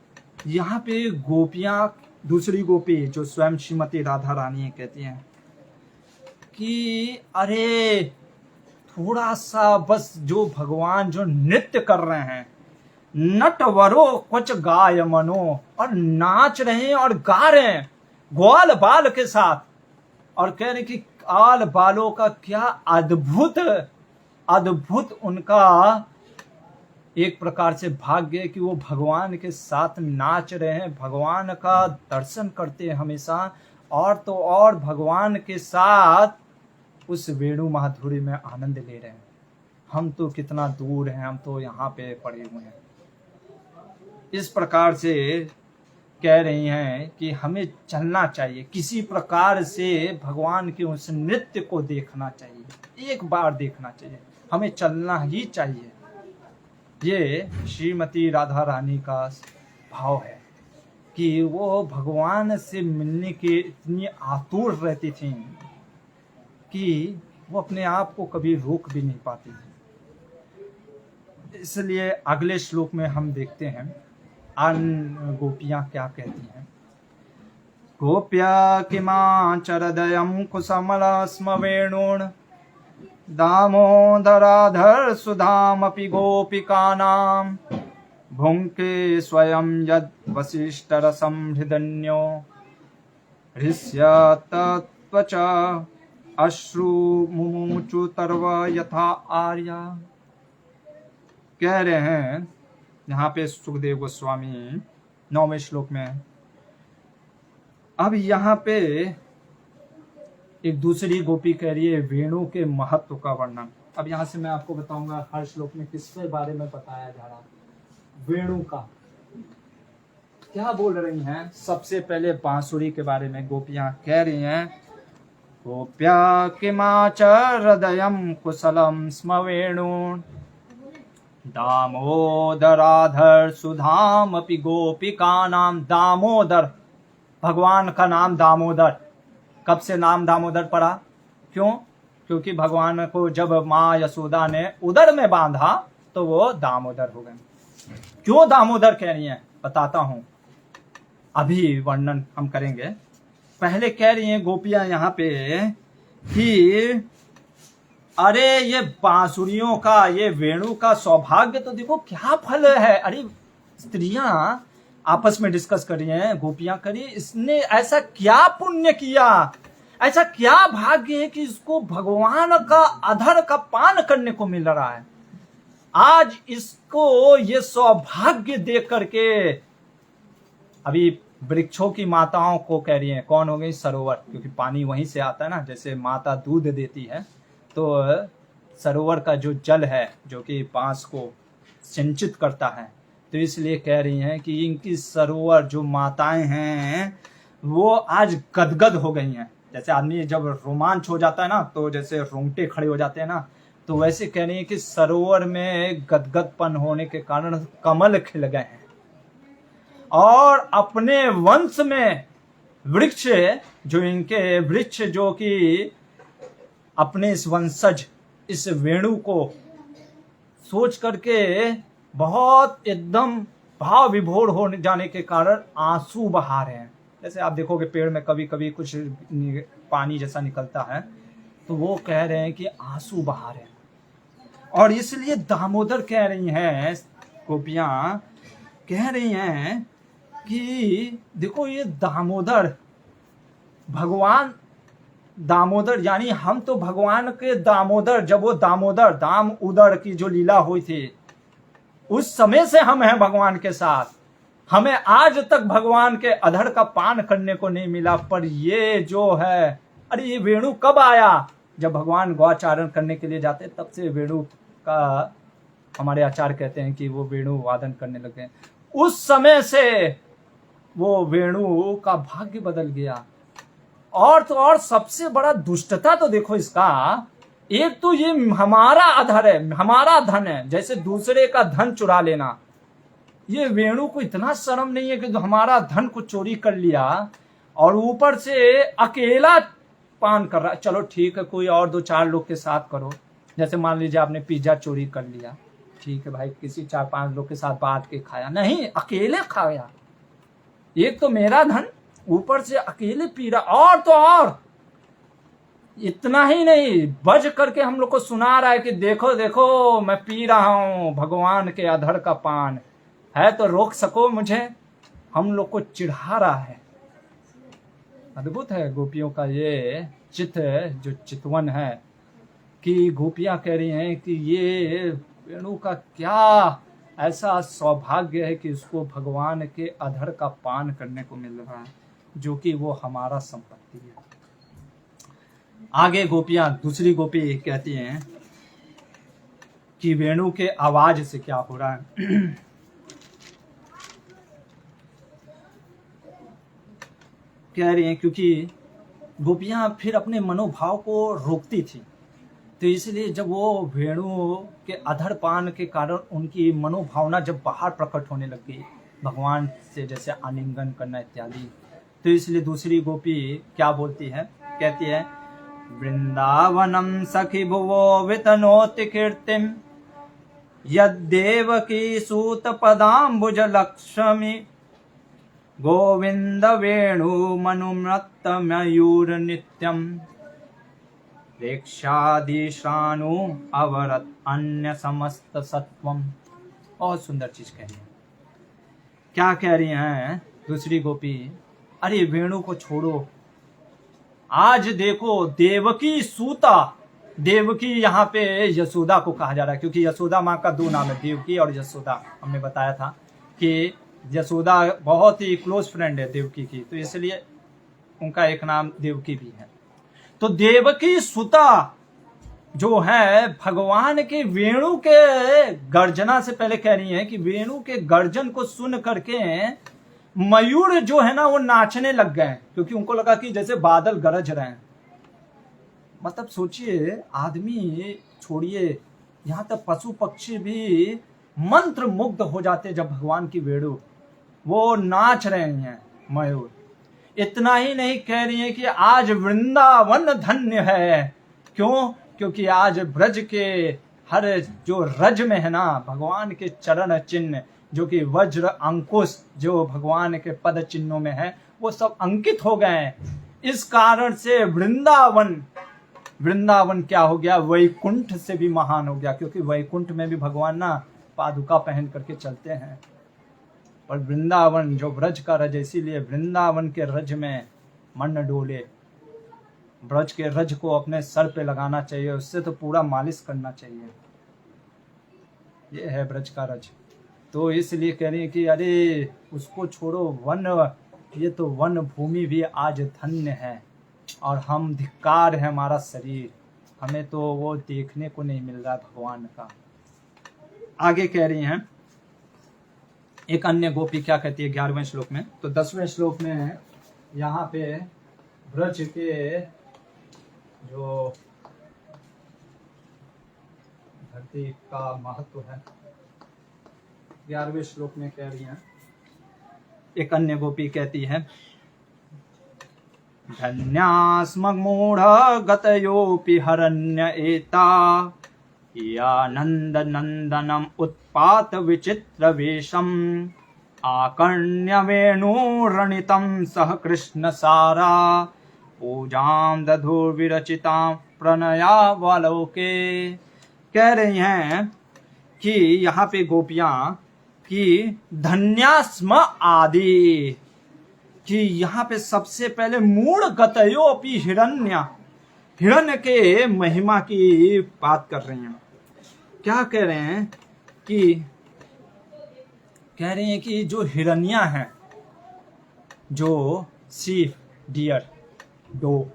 यहाँ पे गोपियां, दूसरी गोपी जो स्वयं श्रीमती राधा रानी कहती हैं कि अरे थोड़ा सा बस जो भगवान जो नृत्य कर रहे हैं, नटवरो कुछ गायमनो, और नाच रहे हैं और गा रहे हैं ग्वाल बाल के साथ, और कह रहे कि आल बालों का क्या अद्भुत अद्भुत उनका एक प्रकार से भाग्य कि वो भगवान के साथ नाच रहे हैं, भगवान का दर्शन करते हैं हमेशा, और तो और भगवान के साथ उस वेणु माधुरी में आनंद ले रहे हैं। हम तो कितना दूर हैं, हम तो यहाँ पे पड़े हुए हैं। इस प्रकार से कह रही हैं कि हमें चलना चाहिए, किसी प्रकार से भगवान के उस नृत्य को देखना चाहिए, एक बार देखना चाहिए, हमें चलना ही चाहिए। ये श्रीमती राधा रानी का भाव है कि वो भगवान से मिलने के इतनी आतुर रहती थी कि वो अपने आप को कभी रोक भी नहीं पाती थी। इसलिए अगले श्लोक में हम देखते हैं अन्य गोपियां क्या कहती हैं। गोप्या किमाचरदयं कुसमलस्म वेणुन् दामोदराधर सुधामपि गोपिकानां भुङ्क्ते स्वयं यद् वसिष्ठरसं हृदन्यो हृष्यतत्त्वच अश्रु मुमुचु तर्व यथा आर्या। कह रहे हैं यहाँ पे सुखदेव गोस्वामी 9वें श्लोक में। अब यहाँ पे एक दूसरी गोपी कह रही है वेणु के महत्व का वर्णन। अब यहाँ से मैं आपको बताऊंगा हर श्लोक में किसके बारे में बताया जा रहा है, वेणु का क्या बोल रही हैं। सबसे पहले बांसुरी के बारे में गोपियां कह रही हैं, गोप्या किमाच हृदयं कुशलम स्म वेणु दामोदराधर सुधाम अपि गोपिका नाम। दामोदर, भगवान का नाम दामोदर। कब से नाम दामोदर पड़ा, क्यों? क्योंकि भगवान को जब माँ यशोदा ने उदर में बांधा तो वो दामोदर हो गए। क्यों दामोदर कह रही हैं बताता हूं, अभी वर्णन हम करेंगे। पहले कह रही हैं गोपियां यहाँ पे कि अरे ये बांसुरियों का, ये वेणु का सौभाग्य तो देखो क्या फल है। अरे स्त्रियां आपस में डिस्कस कर रही हैं, गोपियां करी इसने ऐसा क्या पुण्य किया, ऐसा क्या भाग्य है कि इसको भगवान का अधर का पान करने को मिल रहा है। आज इसको ये सौभाग्य देख करके अभी वृक्षों की माताओं को कह रही हैं, कौन हो गई, सरोवर, क्योंकि पानी वहीं से आता है ना, जैसे माता दूध देती है तो सरोवर का जो जल है जो कि बांस को सिंचित करता है, तो इसलिए कह रही हैं कि इनकी सरोवर जो माताएं हैं वो आज गदगद हो गई हैं। जैसे आदमी जब रोमांच हो जाता है ना तो जैसे रोंगटे खड़े हो जाते हैं ना, तो वैसे कह रही है कि सरोवर में गदगदपन होने के कारण कमल खिल गए हैं और अपने वंश में वृक्ष जो इनके वृक्ष जो कि अपने इस वंशज इस वेणु को सोच करके बहुत एकदम भाव विभोर हो जाने के कारण आंसू बहा रहे हैं। जैसे आप देखोगे पेड़ में कभी कभी कुछ पानी जैसा निकलता है तो वो कह रहे हैं कि आंसू बहा रहे हैं। और इसलिए दामोदर कह रही हैं, गोपियां कह रही हैं कि देखो ये दामोदर, भगवान दामोदर, यानी हम तो भगवान के दामोदर, जब वो दामोदर दाम उदर की जो लीला हुई थी उस समय से हम हैं भगवान के साथ, हमें आज तक भगवान के अधर का पान करने को नहीं मिला। पर ये जो है, अरे ये वेणु कब आया, जब भगवान गौचारण करने के लिए जाते तब से वेणु का हमारे आचार्य कहते हैं कि वो वेणु वादन करने लगे, उस समय से वो वेणु का भाग्य बदल गया। और तो और सबसे बड़ा दुष्टता तो देखो इसका, एक तो ये हमारा अधर है, हमारा धन है, जैसे दूसरे का धन चुरा लेना। ये वेणु को इतना शर्म नहीं है कि हमारा धन को चोरी कर लिया और ऊपर से अकेला पान कर रहा। चलो ठीक है, कोई और 2-4 लोग के साथ करो, जैसे मान लीजिए आपने पिज्जा चोरी कर लिया, ठीक है भाई, किसी 4-5 लोग के साथ बांट के खाया, नहीं अकेले खाया। एक तो मेरा धन, ऊपर से अकेले पी रहा, और तो और इतना ही नहीं, बज करके हम लोग को सुना रहा है कि देखो देखो मैं पी रहा हूं भगवान के अधर का पान, है तो रोक सको मुझे, हम लोग को चिढ़ा रहा है। अद्भुत है गोपियों का ये चित्त, जो चितवन है, कि गोपियां कह रही हैं कि ये वेणु का क्या ऐसा सौभाग्य है कि उसको भगवान के अधर का पान करने को मिल रहा है, जो कि वो हमारा संपत्ति है। आगे गोपियां, दूसरी गोपी कहती हैं कि वेणु के आवाज से क्या हो रहा है। कह रही हैं क्योंकि गोपियां फिर अपने मनोभाव को रोकती थी, तो इसलिए जब वो वेणु के अधर पान के कारण उनकी मनोभावना जब बाहर प्रकट होने लग गई, भगवान से जैसे आलिंगन करना इत्यादि, तो इसलिए दूसरी गोपी क्या बोलती है, कहती है, वृंदावनम सखी भुवो वितनोति कीर्तिम यद्देवकी सूत पदाम्बुज लक्ष्मी गोविंद वेणु मनुमृत मयूर नित्यम प्रेक्षादिशानु अवरत अन्य समस्त सत्वम। बहुत सुंदर चीज कह रही है। क्या कह रही हैं दूसरी गोपी, अरे वेणु को छोड़ो, आज देखो देवकी सूता, देवकी यहाँ पे यशोदा को कहा जा रहा है, क्योंकि यशोदा माँ का 2 नाम है, देवकी और यशोदा। हमने बताया था कि यशोदा बहुत ही क्लोज फ्रेंड है देवकी की, तो इसलिए उनका एक नाम देवकी भी है। तो देवकी सुता जो है भगवान के वेणु के गर्जना से पहले कह रही है कि वेणु के गर्जन को सुन करके मयूर जो है ना वो नाचने लग गए, क्योंकि उनको लगा कि जैसे बादल गरज रहे हैं। मतलब सोचिए, आदमी छोड़िए, यहाँ तक पशु पक्षी भी मंत्र मुग्ध हो जाते जब भगवान की वेणु वो नाच रहे हैं मयूर। इतना ही नहीं, कह रही है कि आज वृंदावन धन्य है। क्यों? क्योंकि आज ब्रज के हर जो रज में है ना भगवान के चरण चिन्ह, जो कि वज्र अंकुश जो भगवान के पद चिन्हों में है, वो सब अंकित हो गए हैं। इस कारण से वृंदावन, वृंदावन क्या हो गया, वैकुंठ से भी महान हो गया, क्योंकि वैकुंठ में भी भगवान ना पादुका पहन करके चलते हैं। पर वृंदावन जो ब्रज का रज, इसीलिए वृंदावन के रज में मन डोले। ब्रज के रज को अपने सर पे लगाना चाहिए, उससे तो पूरा मालिश करना चाहिए। ये है ब्रज का रज। तो इसलिए कह रही है कि अरे उसको छोड़ो, वन, ये तो वन भूमि भी आज धन्य है, और हम धिक्कार है हमारा शरीर, हमें तो वो देखने को नहीं मिल रहा भगवान का। आगे कह रही हैं एक अन्य गोपी क्या कहती है 11वें श्लोक में। तो 10वें श्लोक में यहाँ पे ब्रज के जो धरती का महत्व है 11वें श्लोक में कह रही हैं। एक अन्य गोपी कहती है, धन्यास्मूढ़ गतयोपि हरण्य एता यानंद नंदनम उत्पात विचित्र वेशम आकर्ण्य वेणुरणितं सह कृष्ण सारा पूजां दधुर्विरचिता प्रणयावलोके। कह रही हैं कि यहाँ पे गोपियां कि धन्यास्म आदि, कि यहाँ पे सबसे पहले मूढ़ गतयोपि हिरण्य के महिमा की बात कर रही हैं। क्या कह रहे हैं कि कह रही हैं कि जो हिरण्या हैं, जो शीप, डियर, डो,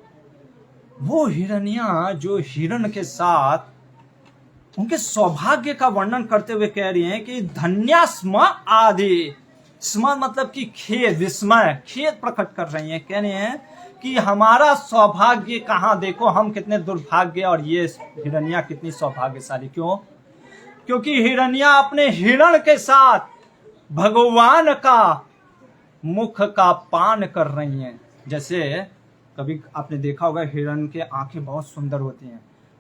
वो हिरण्या जो हिरण के साथ उनके सौभाग्य का वर्णन करते हुए कह रही हैं कि धन्यास्म आदि। स्म मतलब कि खेद, विस्मय, खेद प्रकट कर रही हैं। कह रही हैं कि हमारा सौभाग्य कहाँ, देखो हम कितने दुर्भाग्य और ये हिरण्या कितनी सौभाग्यशाली। क्यों? क्योंकि हिरण्या अपने हिरण के साथ भगवान का मुख का पान कर रही हैं। जैसे कभी आपने देखा होगा हिरण के आंखें बहुत सुंदर होती हैं,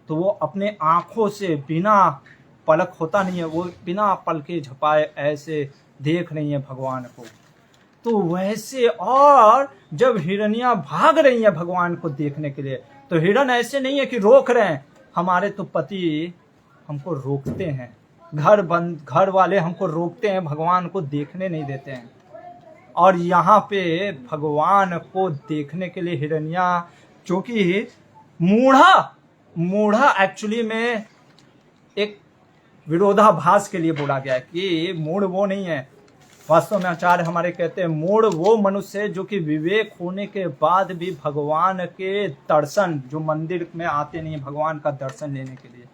तो वो अपने आंखों से बिना पलक होता नहीं है, वो बिना पलके झपाए ऐसे देख रही है भगवान को। तो वैसे, और जब हिरनियां भाग रही हैं भगवान को देखने के लिए, तो हिरण ऐसे नहीं है कि रोक रहे हैं। हमारे तो पति हमको रोकते हैं, घर वाले हमको रोकते हैं, भगवान को देखने नहीं देते हैं। और यहाँ पे भगवान को देखने के लिए हिरनियां, क्योंकि मूढ़ा एक्चुअली में एक विरोधाभास के लिए बोला गया है कि मूढ़ वो नहीं है। वास्तव में आचार्य हमारे कहते हैं मूढ़ वो मनुष्य जो कि विवेक होने के बाद भी भगवान के दर्शन, जो मंदिर में आते नहीं है भगवान का दर्शन लेने के लिए,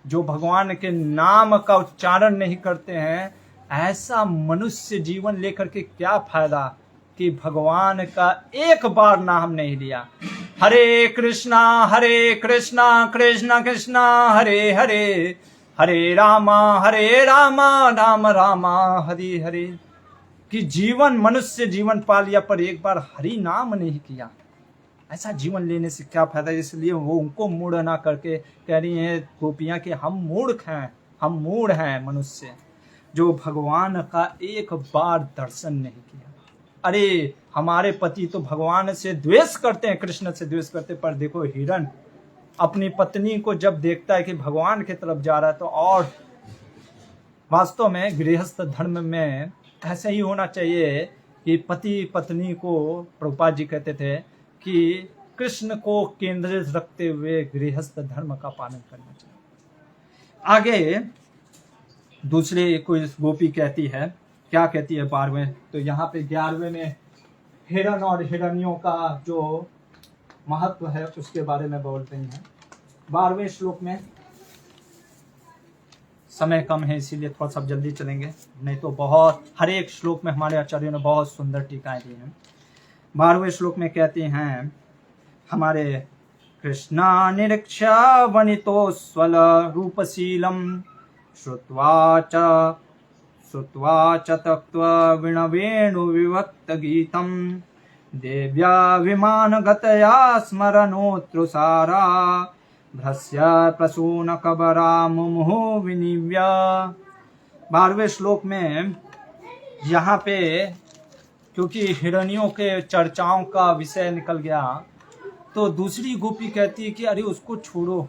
जो भगवान के नाम का उच्चारण नहीं करते हैं, ऐसा मनुष्य जीवन लेकर के क्या फायदा कि भगवान का एक बार नाम नहीं लिया। हरे कृष्णा कृष्ण कृष्ण हरे हरे, हरे रामा राम रामा हरि हरे। कि जीवन, मनुष्य जीवन पा लिया पर एक बार हरि नाम नहीं किया, ऐसा जीवन लेने से क्या फायदा। इसलिए वो उनको मूढ़ ना करके कह रही हैं गोपियां कि हम मूढ़ हैं मनुष्य, जो भगवान का एक बार दर्शन नहीं किया। अरे हमारे पति तो भगवान से द्वेष करते हैं, कृष्ण से द्वेष करते, पर देखो हिरण अपनी पत्नी को जब देखता है कि भगवान की तरफ जा रहा है, तो और वास्तव में गृहस्थ धर्म में ऐसे ही होना चाहिए कि पति पत्नी को, प्रभुपाद जी कहते थे कि कृष्ण को केंद्रित रखते हुए गृहस्थ धर्म का पालन करना चाहिए। आगे दूसरे कोई गोपी कहती है, क्या कहती है 12वें, तो यहाँ पे 11वें में हिरण और हिरण्यों का जो महत्व है उसके बारे में बोल रही हैं। 12वें श्लोक में, समय कम है इसीलिए थोड़ा सा जल्दी चलेंगे, नहीं तो बहुत, हर एक श्लोक में हमारे आचार्यों ने बहुत सुंदर टीकाएं दी हैं। 12वें श्लोक में कहते हैं हमारे, कृष्णा निरीक्ष्य वनितोस्वल रूपशीलम श्रुत्वा च तक्त्वा वीणवेणु विभक्त गीतम देव्या विमान गतया स्मरणोत्रुसारा भ्रस्य प्रसून कबरा मुमुहु विनिव्य। 12वें श्लोक में यहाँ पे क्योंकि हिरनियों के चर्चाओं का विषय निकल गया, तो दूसरी गोपी कहती है कि अरे उसको छोड़ो,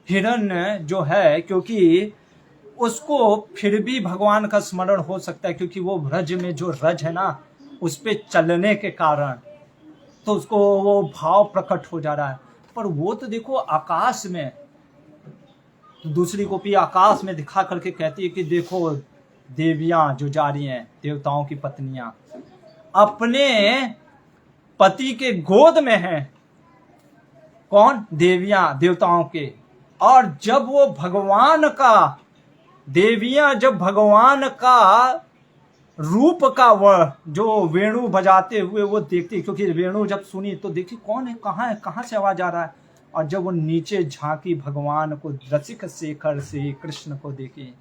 हिरण जो है, क्योंकि उसको फिर भी भगवान का स्मरण हो सकता है, क्योंकि वो ब्रज में जो रज है ना उस पे चलने के कारण तो उसको वो भाव प्रकट हो जा रहा है। पर वो तो देखो आकाश में, तो दूसरी गोपी आकाश में दिखा करके कहती है कि देखो देवियां जो जा रही हैं, देवताओं की पत्नियां अपने पति के गोद में हैं। कौन? देवियां, देवताओं के। और जब वो भगवान का, देवियां जब भगवान का रूप का वह जो वेणु बजाते हुए वो देखती, क्योंकि वेणु जब सुनी तो देखी कौन है, कहाँ से आवाज आ रहा है। और जब वो नीचे झांकी भगवान को, रसिक शेखर श्री कृष्ण को देखी,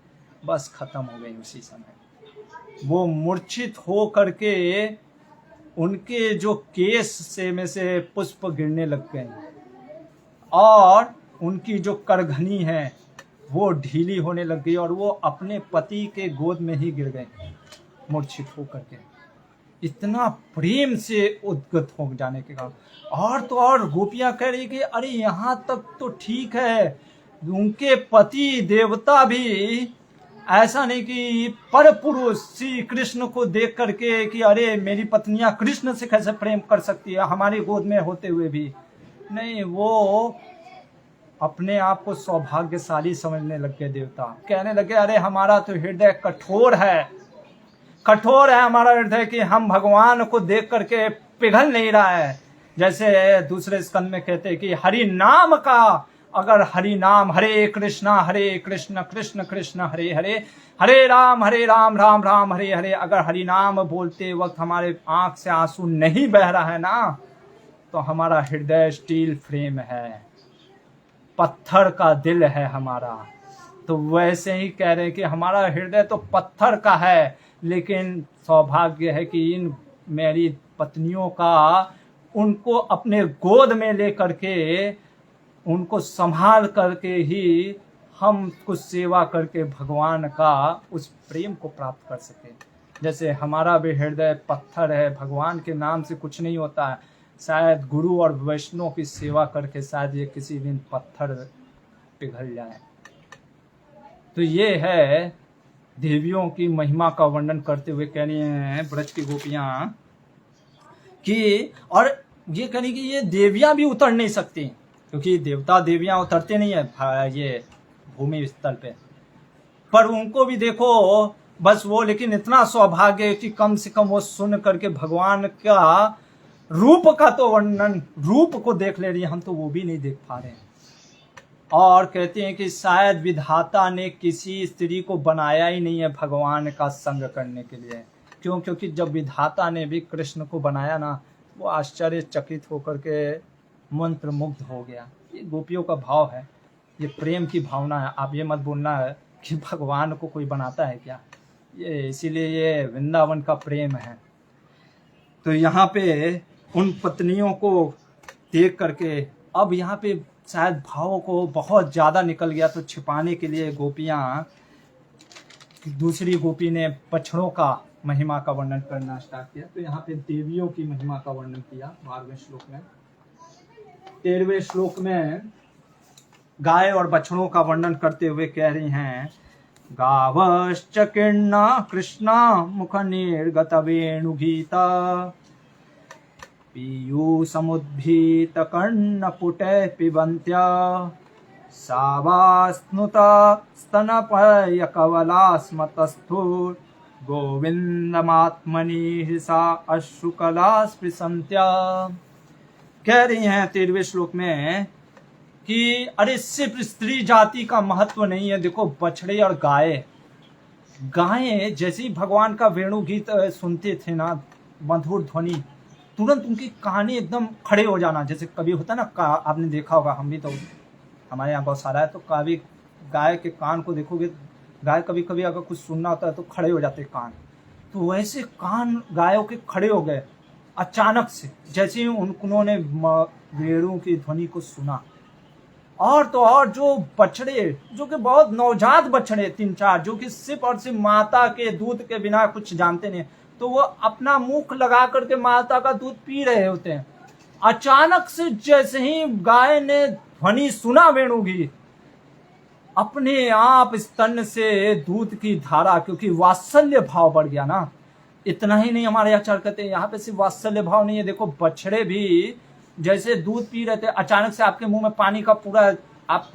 बस खत्म हो गई उसी समय। वो मूर्छित हो करके उनके जो केस से में से पुष्प गिरने लग गए और उनकी जो करघनी है वो ढीली होने लग गई और वो अपने पति के गोद में ही गिर गए मूर्छित होकर के, इतना प्रेम से उद्गत हो जाने के कारण। और तो और गोपियां कह रही कि अरे यहाँ तक तो ठीक है, उनके पति देवता भी ऐसा नहीं कि पर पुरुष श्री कृष्ण को देख करके कि अरे मेरी पत्नियां कृष्ण से कैसे प्रेम कर सकती है हमारी गोद में होते हुए भी नहीं, वो अपने आप को सौभाग्यशाली समझने लग गए। देवता कहने लगे अरे हमारा तो हृदय कठोर है हमारा हृदय कि हम भगवान को देख करके पिघल नहीं रहा है। जैसे दूसरे स्कंद में कहते हैं कि हरि नाम का, अगर हरि नाम, हरे कृष्ण कृष्ण कृष्ण हरे हरे, हरे राम राम राम हरे हरे, अगर हरि नाम बोलते वक्त हमारे आंख से आंसू नहीं बह रहा है ना, तो हमारा हृदय स्टील फ्रेम है, पत्थर का दिल है हमारा। तो वैसे ही कह रहे हैं कि हमारा हृदय तो पत्थर का है, लेकिन सौभाग्य है कि इन मेरी पत्नियों का, उनको अपने गोद में ले करके, उनको संभाल करके ही हम कुछ सेवा करके भगवान का उस प्रेम को प्राप्त कर सके। जैसे हमारा भी हृदय पत्थर है, भगवान के नाम से कुछ नहीं होता है, शायद गुरु और वैष्णव की सेवा करके शायद ये किसी दिन पत्थर पिघल जाए। तो ये है देवियों की महिमा का वर्णन करते हुए कह रही हैं ब्रज की गोपियां कि, और ये कह रही कि ये देवियां भी उतर नहीं सकती, क्योंकि देवता देवियां उतरते नहीं है ये भूमि स्थल पे, पर उनको भी देखो बस वो, लेकिन इतना सौभाग्य है कि कम से कम वो सुन करके भगवान का रूप का तो वर्णन, रूप को देख ले रही है, हम तो वो भी नहीं देख पा रहे हैं। और कहते हैं कि शायद विधाता ने किसी स्त्री को बनाया ही नहीं है भगवान का संग करने के लिए। क्यों? क्योंकि जब विधाता ने भी कृष्ण को बनाया ना, वो आश्चर्यचकित होकर के मंत्र मुग्ध हो गया। ये गोपियों का भाव है, ये प्रेम की भावना है। आप ये मत बोलना है कि भगवान को कोई बनाता है क्या, ये इसीलिए ये वृंदावन का प्रेम है। तो यहाँ पे उन पत्नियों को देख करके, अब यहाँ पे शायद भावों को बहुत ज़्यादा निकल गया, तो छिपाने के लिए गोपियाँ, दूसरी गोपी ने बछड़ों का महिमा का वर्णन करना स्टार्ट किया। तो यहाँ पे देवियों की महिमा का वर्णन किया 12वें श्लोक में। 13वें श्लोक में गाय और बछड़ों का वर्णन करते हुए कह रही हैं, गावश्च किर्णा कृष्णा मुख निर्गत वेणुगीता पीयूषमुद्भीत कर्णपुटे पिबन्त्या सावास्नुता स्तनपय कवलास्मतस्थुर गोविंदमात्मनि सा अश्रुकला स्पृशन्त्या। कह रही हैं 13वें श्लोक में कि अरे सिर्फ स्त्री जाति का महत्व नहीं है। देखो बछड़े और गायें जैसे ही भगवान का वेणु गीत सुनते थे ना, मधुर ध्वनि, तुरंत उनकी कहानी एकदम खड़े हो जाना। जैसे कभी होता है ना, आपने देखा होगा, हम भी तो, हमारे यहाँ गौशाला है, तो कभी गाय के कान को देखोगे, गाय कभी कभी अगर कुछ सुनना होता है तो खड़े हो जाते कान। तो वैसे कान गायों के खड़े हो गए अचानक से, जैसे ही उन्होंने वेणु की ध्वनि को सुना। और तो और जो बछड़े, जो कि बहुत नवजात बछड़े 3-4, जो कि सिर्फ और सिर्फ माता के दूध के बिना कुछ जानते नहीं, तो वो अपना मुख लगा करके माता का दूध पी रहे होते हैं। अचानक से जैसे ही गाय ने ध्वनि सुना वेणु की, अपने आप स्तन से दूध की धारा, क्योंकि वात्सल्य भाव बढ़ गया ना। इतना ही नहीं, हमारे आचार्य कहते हैं यहाँ पे सिर्फ वात्सल्य भाव नहीं है, देखो बछड़े भी जैसे दूध पी रहे थे, अचानक से आपके मुंह में पानी का पूरा, आप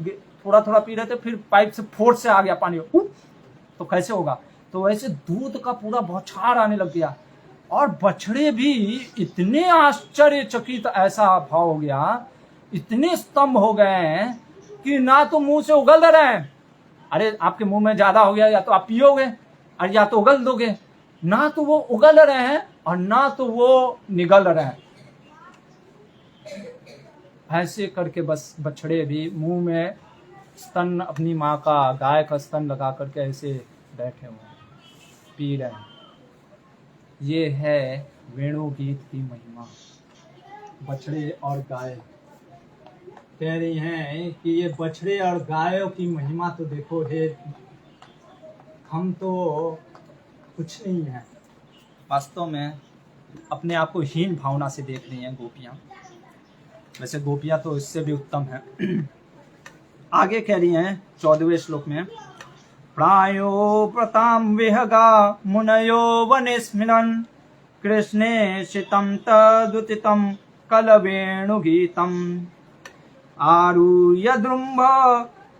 थोड़ा थोड़ा पी रहे थे, फिर पाइप से फोर्स से आ गया पानी, तो कैसे होगा? तो वैसे दूध का पूरा बौछार आने लग गया, और बछड़े भी इतने आश्चर्यचकित, ऐसा भाव हो गया, इतने स्तंभ हो गए हैं कि ना तो मुंह से उगल रहे हैं, अरे आपके मुंह में ज्यादा हो गया, या तो आप पियोगे और या तो उगल दोगे, ना तो वो उगल रहे हैं और ना तो वो निगल रहे हैं। ऐसे करके बस बछड़े भी मुंह में स्तन, अपनी माँ का, गाय का स्तन लगा करके ऐसे बैठे हुए पी रहे हैं। ये है वेणु गीत की महिमा। बछड़े और गाय कह रही हैं कि ये बछड़े और गायों की महिमा तो देखो, हे हम तो कुछ नहीं है। वास्तव में अपने आप को हीन भावना से देख रही हैं गोपियां। वैसे गोपियां तो इससे भी उत्तम है। आगे कह रही हैं 14वें श्लोक में, प्रायो प्रताम विहगा मुनयो वनेस्मिन् कृष्णे शितं तदुतितं कलवेणुगीतम् आरुह्य द्रुम्भ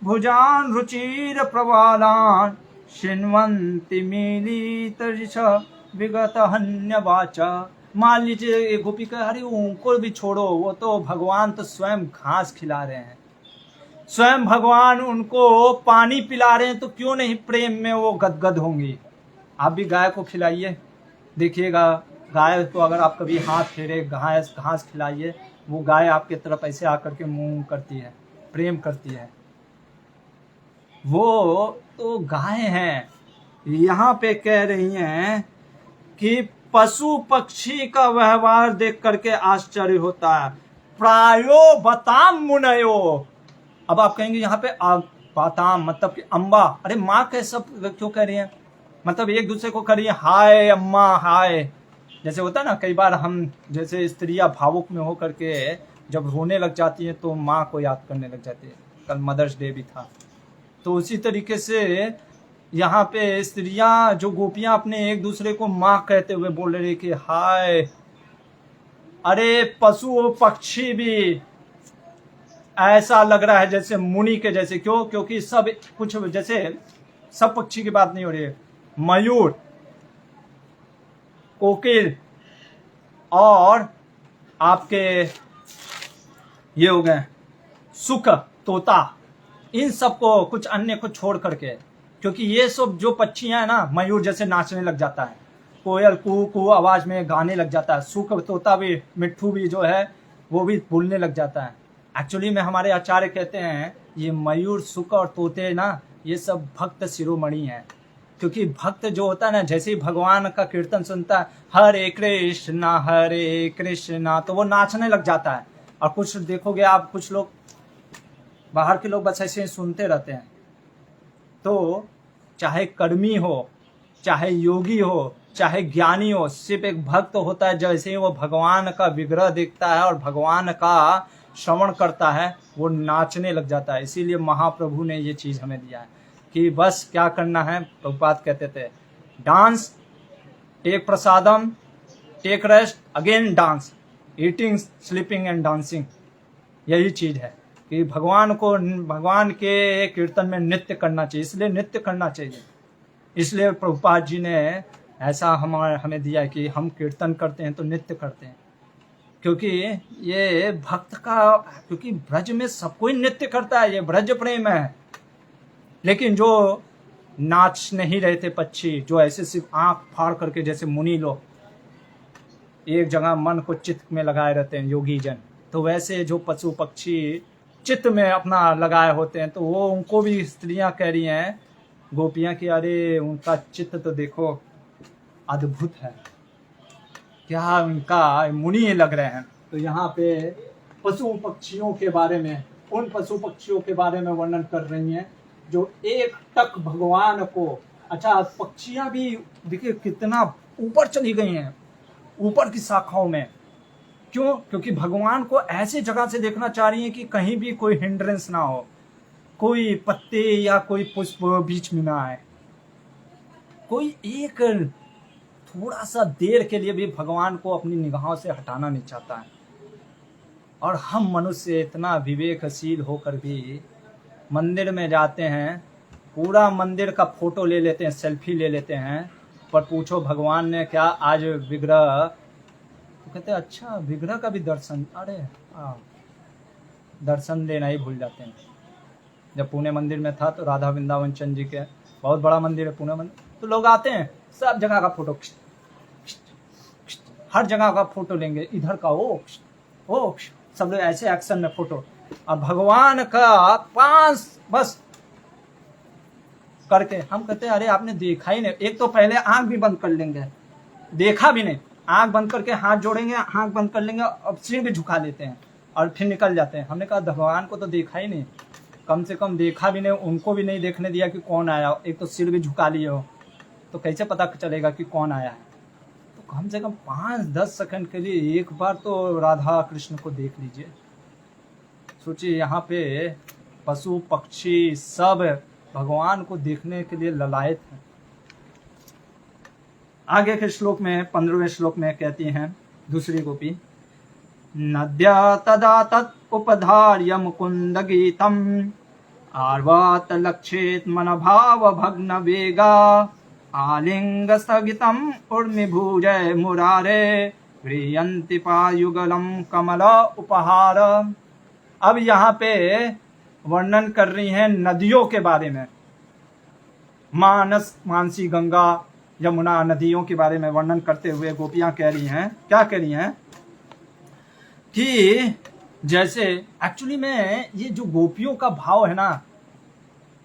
भुजान् रुचिर प्रवालान् शृण्वन्ति मीलितरिष विगत हन्यवाच। मान लीजिए गोपी का, अरे उनको भी छोड़ो, वो तो भगवान तो स्वयं घास खिला रहे हैं, स्वयं भगवान उनको पानी पिला रहे हैं, तो क्यों नहीं प्रेम में वो गदगद होंगी। आप भी गाय को खिलाइए, देखिएगा गाय को अगर आप कभी हाथ फेरे, घास खिलाइए, वो गाय आपके तरफ ऐसे आकर के मुंह करती है, प्रेम करती है। वो तो गाय हैं। यहाँ पे कह रही हैं कि पशु पक्षी का व्यवहार देख करके आश्चर्य होता है। प्रायो बताम मुनयो। अब आप कहेंगे यहाँ पे बताम मतलब कि अम्बा, अरे माँ के सब क्यों कह रही है? मतलब एक दूसरे को कह रही है हाय अम्मा हाय। जैसे होता है ना, कई बार हम जैसे स्त्रियां भावुक में हो करके जब रोने लग जाती हैं तो माँ को याद करने लग जाती है। कल मदर्स डे भी था, तो उसी तरीके से यहाँ पे स्त्रियां, जो गोपियां अपने एक दूसरे को माँ कहते हुए बोल रही कि हाय। अरे पशु पक्षी भी ऐसा लग रहा है जैसे मुनि के जैसे। क्यों? क्योंकि सब कुछ, जैसे सब पक्षी की बात नहीं हो रही है, मयूर, कोकिल और आपके ये हो गए सुक, तोता, इन सबको कुछ अन्य को छोड़ करके, क्योंकि ये सब जो पक्षियां हैं ना, मयूर जैसे नाचने लग जाता है, कोयल कू कू आवाज में गाने लग जाता है, सुक तोता भी, मिट्ठू भी जो है वो भी बोलने लग जाता है। एक्चुअली में हमारे आचार्य कहते हैं ये मयूर, सुक और तोते ना, ये सब भक्त शिरोमणि हैं। क्योंकि भक्त जो होता है ना, जैसे ही भगवान का कीर्तन सुनता है, हरे कृष्णा, तो वो नाचने लग जाता है। और कुछ देखोगे आप, कुछ लोग बाहर के लोग बस ऐसे ही सुनते रहते हैं। तो चाहे कर्मी हो, चाहे योगी हो, चाहे ज्ञानी हो, सिर्फ एक भक्त होता है, जैसे ही वो भगवान का विग्रह देखता है और भगवान का श्रवण करता है, वो नाचने लग जाता है। इसीलिए महाप्रभु ने ये चीज हमें दिया है कि बस क्या करना है। प्रभुपाद कहते थे dance, take prasadam, take rest, again dance, eating, sleeping and dancing. यही चीज है कि भगवान को, भगवान के कीर्तन में नृत्य करना चाहिए, इसलिए नृत्य करना चाहिए। इसलिए प्रभुपाद जी ने ऐसा हमें दिया है कि हम कीर्तन करते हैं तो नृत्य करते हैं, क्योंकि ये भक्त का, क्योंकि ब्रज में सब कोई नृत्य करता है, ये ब्रज प्रेम है। लेकिन जो नाच नहीं रहे थे पक्षी, जो ऐसे सिर्फ आंख फाड़ करके, जैसे मुनि लोग एक जगह मन को चित्त में लगाए रहते हैं योगी जन, तो वैसे जो पशु पक्षी चित्त में अपना लगाए होते हैं, तो वो उनको भी स्त्रियां कह रही हैं, गोपियां, कि अरे उनका चित्त तो देखो अद्भुत है, क्या उनका मुनि लग रहे हैं। तो यहाँ पे पशु पक्षियों के बारे में, उन पशु पक्षियों के बारे में वर्णन कर रही हैं जो एक टक भगवान को, अच्छा पक्षियां भी देखिए कितना ऊपर चली गई हैं, ऊपर की शाखाओं में। क्यों? क्योंकि भगवान को ऐसी जगह से देखना चाह रही हैं कि कहीं भी कोई हिंड्रेंस ना हो, कोई पत्ते या कोई पुष्प बीच में ना आए, कोई एक थोड़ा सा देर के लिए भी भगवान को अपनी निगाहों से हटाना नहीं चाहता है। और हम मनुष्य इतना विवेकशील होकर भी मंदिर में जाते हैं, पूरा मंदिर का फोटो ले लेते हैं, सेल्फी ले लेते हैं, पर पूछो भगवान ने क्या आज विग्रह, तो कहते हैं अच्छा विग्रह का भी दर्शन, अरे दर्शन लेना ही भूल जाते हैं। जब पुणे मंदिर में था तो राधा वृंदावन चंद जी के बहुत बड़ा मंदिर है पुणे मंदिर, तो लोग आते हैं सब जगह का फोटो, हर जगह का फोटो लेंगे, इधर का ओ सब लोग ऐसे एक्शन में फोटो, और भगवान का पास बस करके हम कहते हैं अरे आपने देखा ही नहीं। एक तो पहले आंख भी बंद कर लेंगे, देखा भी नहीं, आंख बंद करके हाथ जोड़ेंगे, आंख बंद कर लेंगे और सिर भी झुका लेते हैं और फिर निकल जाते हैं। हमने कहा भगवान को तो देखा ही नहीं, कम से कम देखा भी नहीं, उनको भी नहीं देखने दिया कि कौन आया, एक तो सिर भी झुका लिए हो तो कैसे पता चलेगा कि कौन आया है। तो कम से कम 5-10 सेकंड के लिए एक बार तो राधा कृष्ण को देख लीजिए। सोचिए यहाँ पे पशु पक्षी सब भगवान को देखने के लिए ललायत हैं। आगे के श्लोक में 15वें श्लोक में कहती हैं दूसरी गोपी, नद्या तदा तत् उपधार्य मुकुंद गीतम आर्वात लक्षेत मन भाव भग्न वेगा आलिंग स्थगितम उर्मि भुजय मुरारे गृह्यन्ति पायुगलम कमल उपहार। अब यहाँ पे वर्णन कर रही हैं नदियों के बारे में, मानस, मानसी, गंगा, यमुना नदियों के बारे में वर्णन करते हुए गोपियां कह रही हैं, क्या कह रही हैं कि जैसे एक्चुअली में ये जो गोपियों का भाव है ना,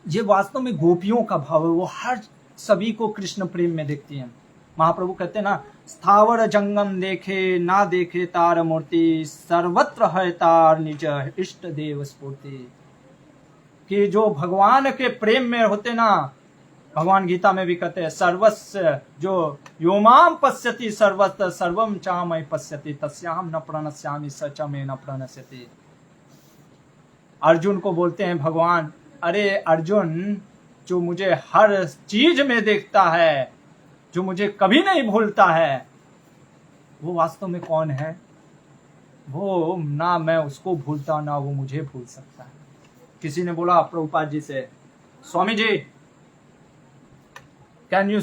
ये वास्तव में गोपियों का भाव है, वो हर सभी को कृष्ण प्रेम में देखती हैं। महाप्रभु कहते हैं ना, स्थावर जंगम देखे ना देखे तार मूर्ति, सर्वत्र है तार निज इष्ट देव स्फूर्ति। कि जो भगवान के प्रेम में होते ना, भगवान गीता में भी कहते हैं सर्वस्व जो योमाम पश्यति सर्वत्र सर्वम चामय पश्यति तस्याहम न प्रणश्यामि सच में न प्रणश्यति। अर्जुन को बोलते हैं भगवान, अरे अर्जुन जो मुझे हर चीज में देखता है, जो मुझे कभी नहीं भूलता है, वो वास्तव में कौन है? वो ना मैं उसको भूलता ना वो मुझे भूल सकता है। किसी ने बोला प्रभुपाद जी से, Swami ji can you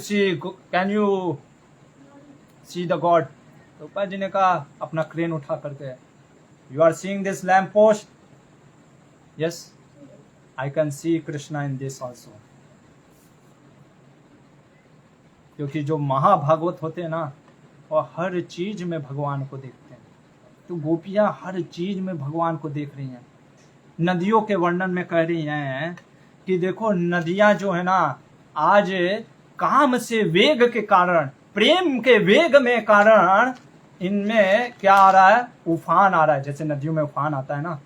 see the god? Prabhupada ji ने कहा अपना क्रेन उठा करके, you are seeing this lamp post? Yes I can see Krishna in this also. क्योंकि जो महाभागवत होते हैं ना, वो हर चीज में भगवान को देखते हैं। तो गोपियां हर चीज में भगवान को देख रही हैं। नदियों के वर्णन में कह रही हैं कि देखो नदियां जो है ना, आज काम से वेग के कारण, प्रेम के वेग में कारण इनमें क्या आ रहा है? उफान आ रहा है। जैसे नदियों में उफान आता है ना,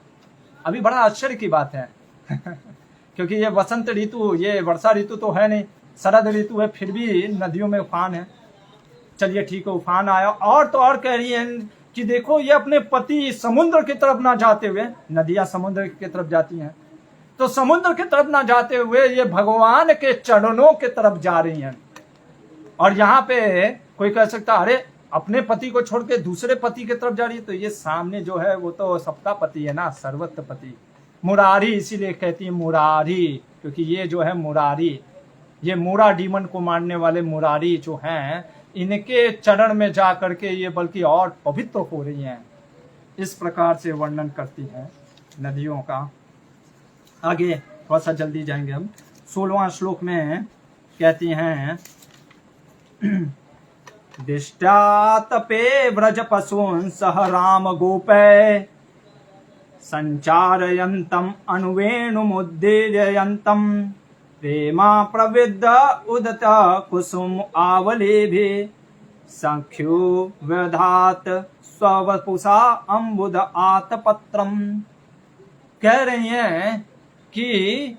अभी बड़ा आश्चर्य की बात है क्योंकि ये वसंत ऋतु, ये वर्षा ऋतु तो है नहीं, शरद ऋतु है, फिर भी नदियों में उफान है। चलिए ठीक है, उफान आया। और तो और कह रही है कि देखो ये अपने पति समुद्र की तरफ ना जाते हुए, नदियां समुद्र की तरफ जाती हैं, तो समुद्र की तरफ ना जाते हुए ये भगवान के चरणों की तरफ जा रही हैं। और यहाँ पे कोई कह सकता अरे अपने पति को छोड़ के दूसरे पति की तरफ जा रही है, तो ये सामने जो है वो तो सबका पति है ना, सर्वत्र पति। मुरारी इसीलिए कहती है मुरारी, क्योंकि ये जो है मुरारी, ये मूरा डीमन को मारने वाले मुरारी जो हैं, इनके चरण में जा करके ये बल्कि और पवित्र हो रही हैं। इस प्रकार से वर्णन करती हैं नदियों का। आगे थोड़ा सा जल्दी जाएंगे हम। 16वां श्लोक में कहती हैं दिष्टातपे व्रज पशून् सह राम गोपै संचारयन्तम् अनुवेणुमुद्दीरयन्तम् प्रेमा प्रविद्ध उदत कुसुम आवलेभि संख्यो व्यधात स्ववपुषा अम्बुद आतपत्रम। कह रही हैं कि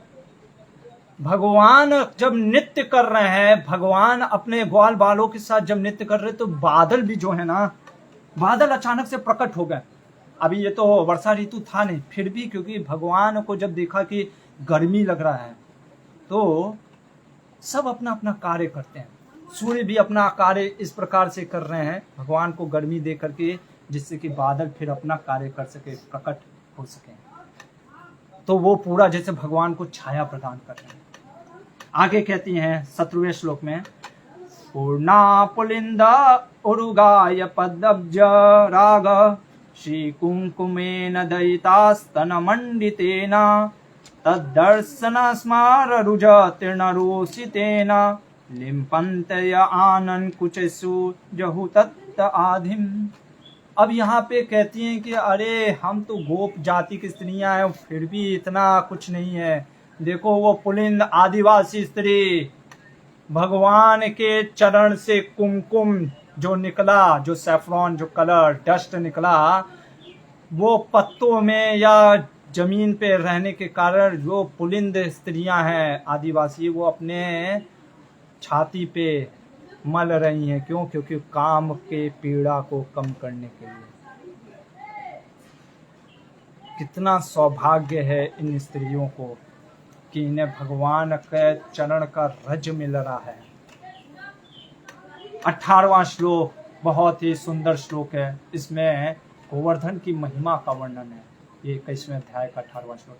भगवान जब नृत्य कर रहे हैं, भगवान अपने ग्वाल बालों के साथ जब नृत्य कर रहे, तो बादल भी जो है ना, बादल अचानक से प्रकट हो गए। अभी ये तो वर्षा ऋतु था नहीं, फिर भी क्योंकि भगवान को जब देखा कि गर्मी लग रहा है तो सब अपना अपना कार्य करते हैं। सूर्य भी अपना कार्य इस प्रकार से कर रहे हैं भगवान को गर्मी दे करके, जिससे कि बादल फिर अपना कार्य कर सके, प्रकट हो सके। तो वो पूरा जैसे भगवान को छाया प्रदान कर रहे हैं। आगे कहती हैं 17वें श्लोक में, पूर्णा पुलिंदा उरुगाय पदब्ज राग श्री कुंकुमेन दयितास्तन मंडितेन तद्दर्शन स्मार रुज तीर्णरोषितेन लिम्पन्ते आनन कुचसु जहु तत्त आधिम। अब यहाँ पे कहती हैं कि अरे हम तो गोप जाति की स्त्रियां हैं, फिर भी इतना कुछ नहीं है। देखो वो पुलिंद आदिवासी स्त्री भगवान के चरण से कुमकुम जो निकला, जो सैफ्रॉन, जो कलर डस्ट निकला, वो पत्तों में या जमीन पे रहने के कारण जो पुलिंद स्त्रियां हैं आदिवासी, वो अपने छाती पे मल रही हैं। क्यों? क्योंकि काम के पीड़ा को कम करने के लिए। कितना सौभाग्य है इन स्त्रियों को कि इन्हें भगवान के चरण का रज मिल रहा है। 18वां श्लोक बहुत ही सुंदर श्लोक है। इसमें गोवर्धन की महिमा का वर्णन है। ये 21वें अध्याय का 18वां श्लोक।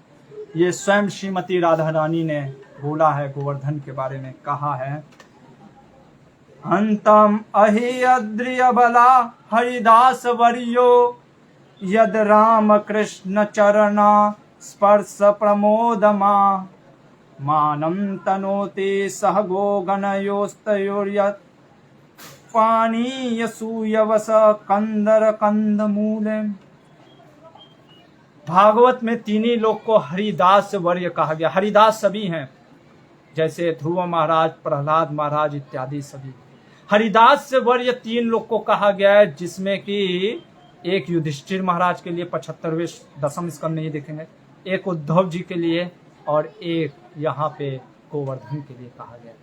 ये स्वयं श्रीमती राधा रानी ने बोला है, गोवर्धन के बारे में कहा है, अंतम अहियद्रिय बला हरिदास वर्यो यद राम कृष्ण चरणा स्पर्श प्रमोदमा मानम तनोते सह गो गणयोस्तयोर्यत् पानीयसूयवस कंदर कंद मूले। भागवत में तीनी लोग को हरिदास वर्य कहा गया। हरिदास सभी हैं, जैसे ध्रुव महाराज, प्रहलाद महाराज इत्यादि सभी। हरिदास वर्य 3 लोग को कहा गया है, जिसमें कि एक युधिष्ठिर महाराज के लिए 75वें 10वें स्कंद में ये देखेंगे, एक उद्धव जी के लिए और एक यहाँ पे गोवर्धन के लिए कहा गया।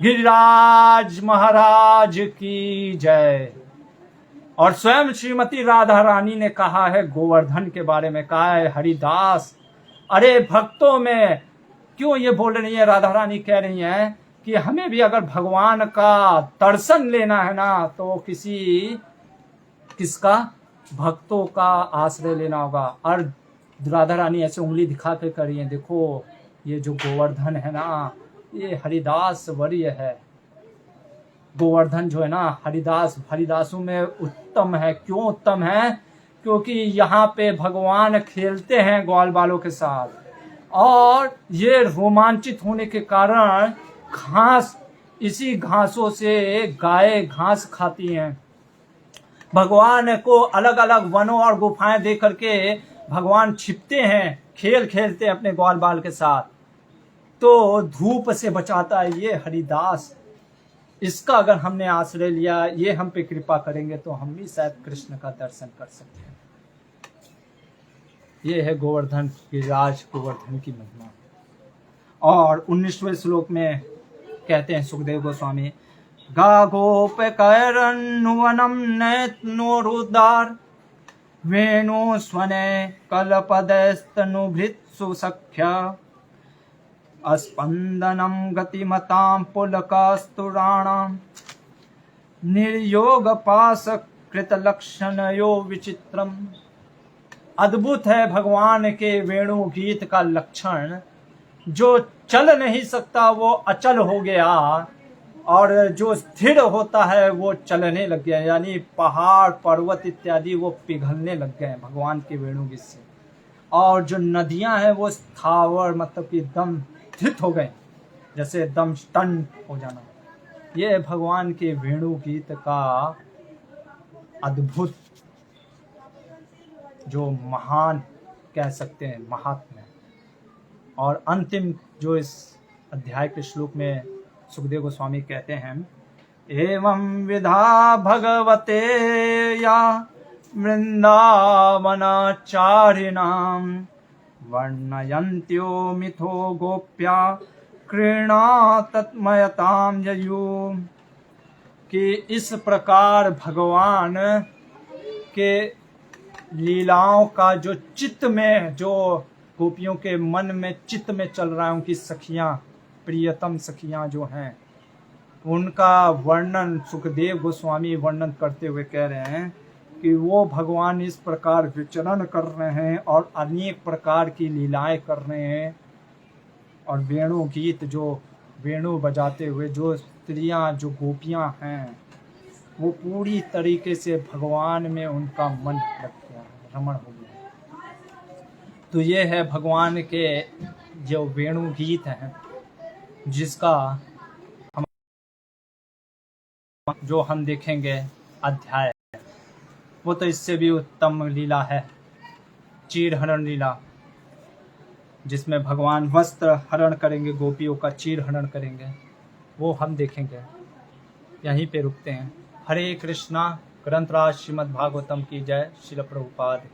गिरिराज महाराज की जय। और स्वयं श्रीमती राधा रानी ने कहा है गोवर्धन के बारे में, कहा है हरिदास। अरे भक्तों में क्यों ये बोल रही है राधा रानी, कह रही हैं कि हमें भी अगर भगवान का दर्शन लेना है ना तो किसका, भक्तों का आश्रय लेना होगा। और राधा रानी ऐसे उंगली दिखा के कर रही है, देखो ये जो गोवर्धन है ना ये हरिदास वर्य है। गोवर्धन जो है ना हरिदासों में उत्तम है। क्यों उत्तम है? क्योंकि यहाँ पे भगवान खेलते हैं ग्वाल बालों के साथ, और ये रोमांचित होने के कारण घास, इसी घासों से गाय घास खाती हैं। भगवान को अलग अलग वनों और गुफाएं दे करके भगवान छिपते हैं, खेल खेलते हैं अपने ग्वाल बाल के साथ, तो धूप से बचाता है ये हरिदास। इसका अगर हमने आश्रय लिया, ये हम पे कृपा करेंगे तो हम भी शायद कृष्ण का दर्शन कर सकते हैं। ये है गोवर्धन गिरिराज गोवर्धन की महिमा। और 19वें श्लोक में कहते हैं सुखदेव गोस्वामी, गा गोप कैरन्नुवनम नैत्नोरुदार वेणु स्वने कलपदस्तनुभृत्सु सख्या अस्पंदनम गतिमतां पुलकास्तुराणां निर्योग पास कृत लक्षणयो विचित्रम। अद्भुत है भगवान के वेणु गीत का लक्षण। जो चल नहीं सकता वो अचल हो गया, और जो स्थिर होता है वो चलने लग गया, यानी पहाड़ पर्वत इत्यादि वो पिघलने लग गए भगवान के वेणु गीत से। और जो नदियां हैं वो स्थावर, मतलब कि एकदम स्थित हो गए, जैसे एकदम स्टन हो जाना। ये भगवान के वेणु गीत का अद्भुत, जो महान कह सकते हैं महात्म्य। और अंतिम जो इस अध्याय के श्लोक में सुखदेव गोस्वामी कहते हैं, एवं विधा भगवते या वृंदावनाचारिणां वर्णयन्त्यो मिथो गोप्या क्रीणा तत्मयतां ययु। कि इस प्रकार भगवान के लीलाओं का जो चित्त में, जो गोपियों के मन में चित्त में चल रहा है, उनकी सखियां, प्रियतम सखियां जो हैं, उनका वर्णन सुखदेव गोस्वामी वर्णन करते हुए कह रहे हैं कि वो भगवान इस प्रकार विचरण कर रहे हैं और अनेक प्रकार की लीलाएं कर रहे हैं। और वेणु गीत, जो वेणु बजाते हुए जो स्त्रियां, जो गोपियां हैं, वो पूरी तरीके से भगवान में उनका मन लग गया, रमण हो गया। तो ये है भगवान के जो वेणु गीत हैं, जिसका जो हम देखेंगे अध्याय, वो तो इससे भी उत्तम लीला है, चीर हरण लीला, जिसमें भगवान वस्त्र हरण करेंगे, गोपियों का चीर हरण करेंगे, वो हम देखेंगे। यहीं पे रुकते हैं। हरे कृष्णा। ग्रंथराज श्रीमद् भागवतम की जय। श्रील प्रभुपाद की।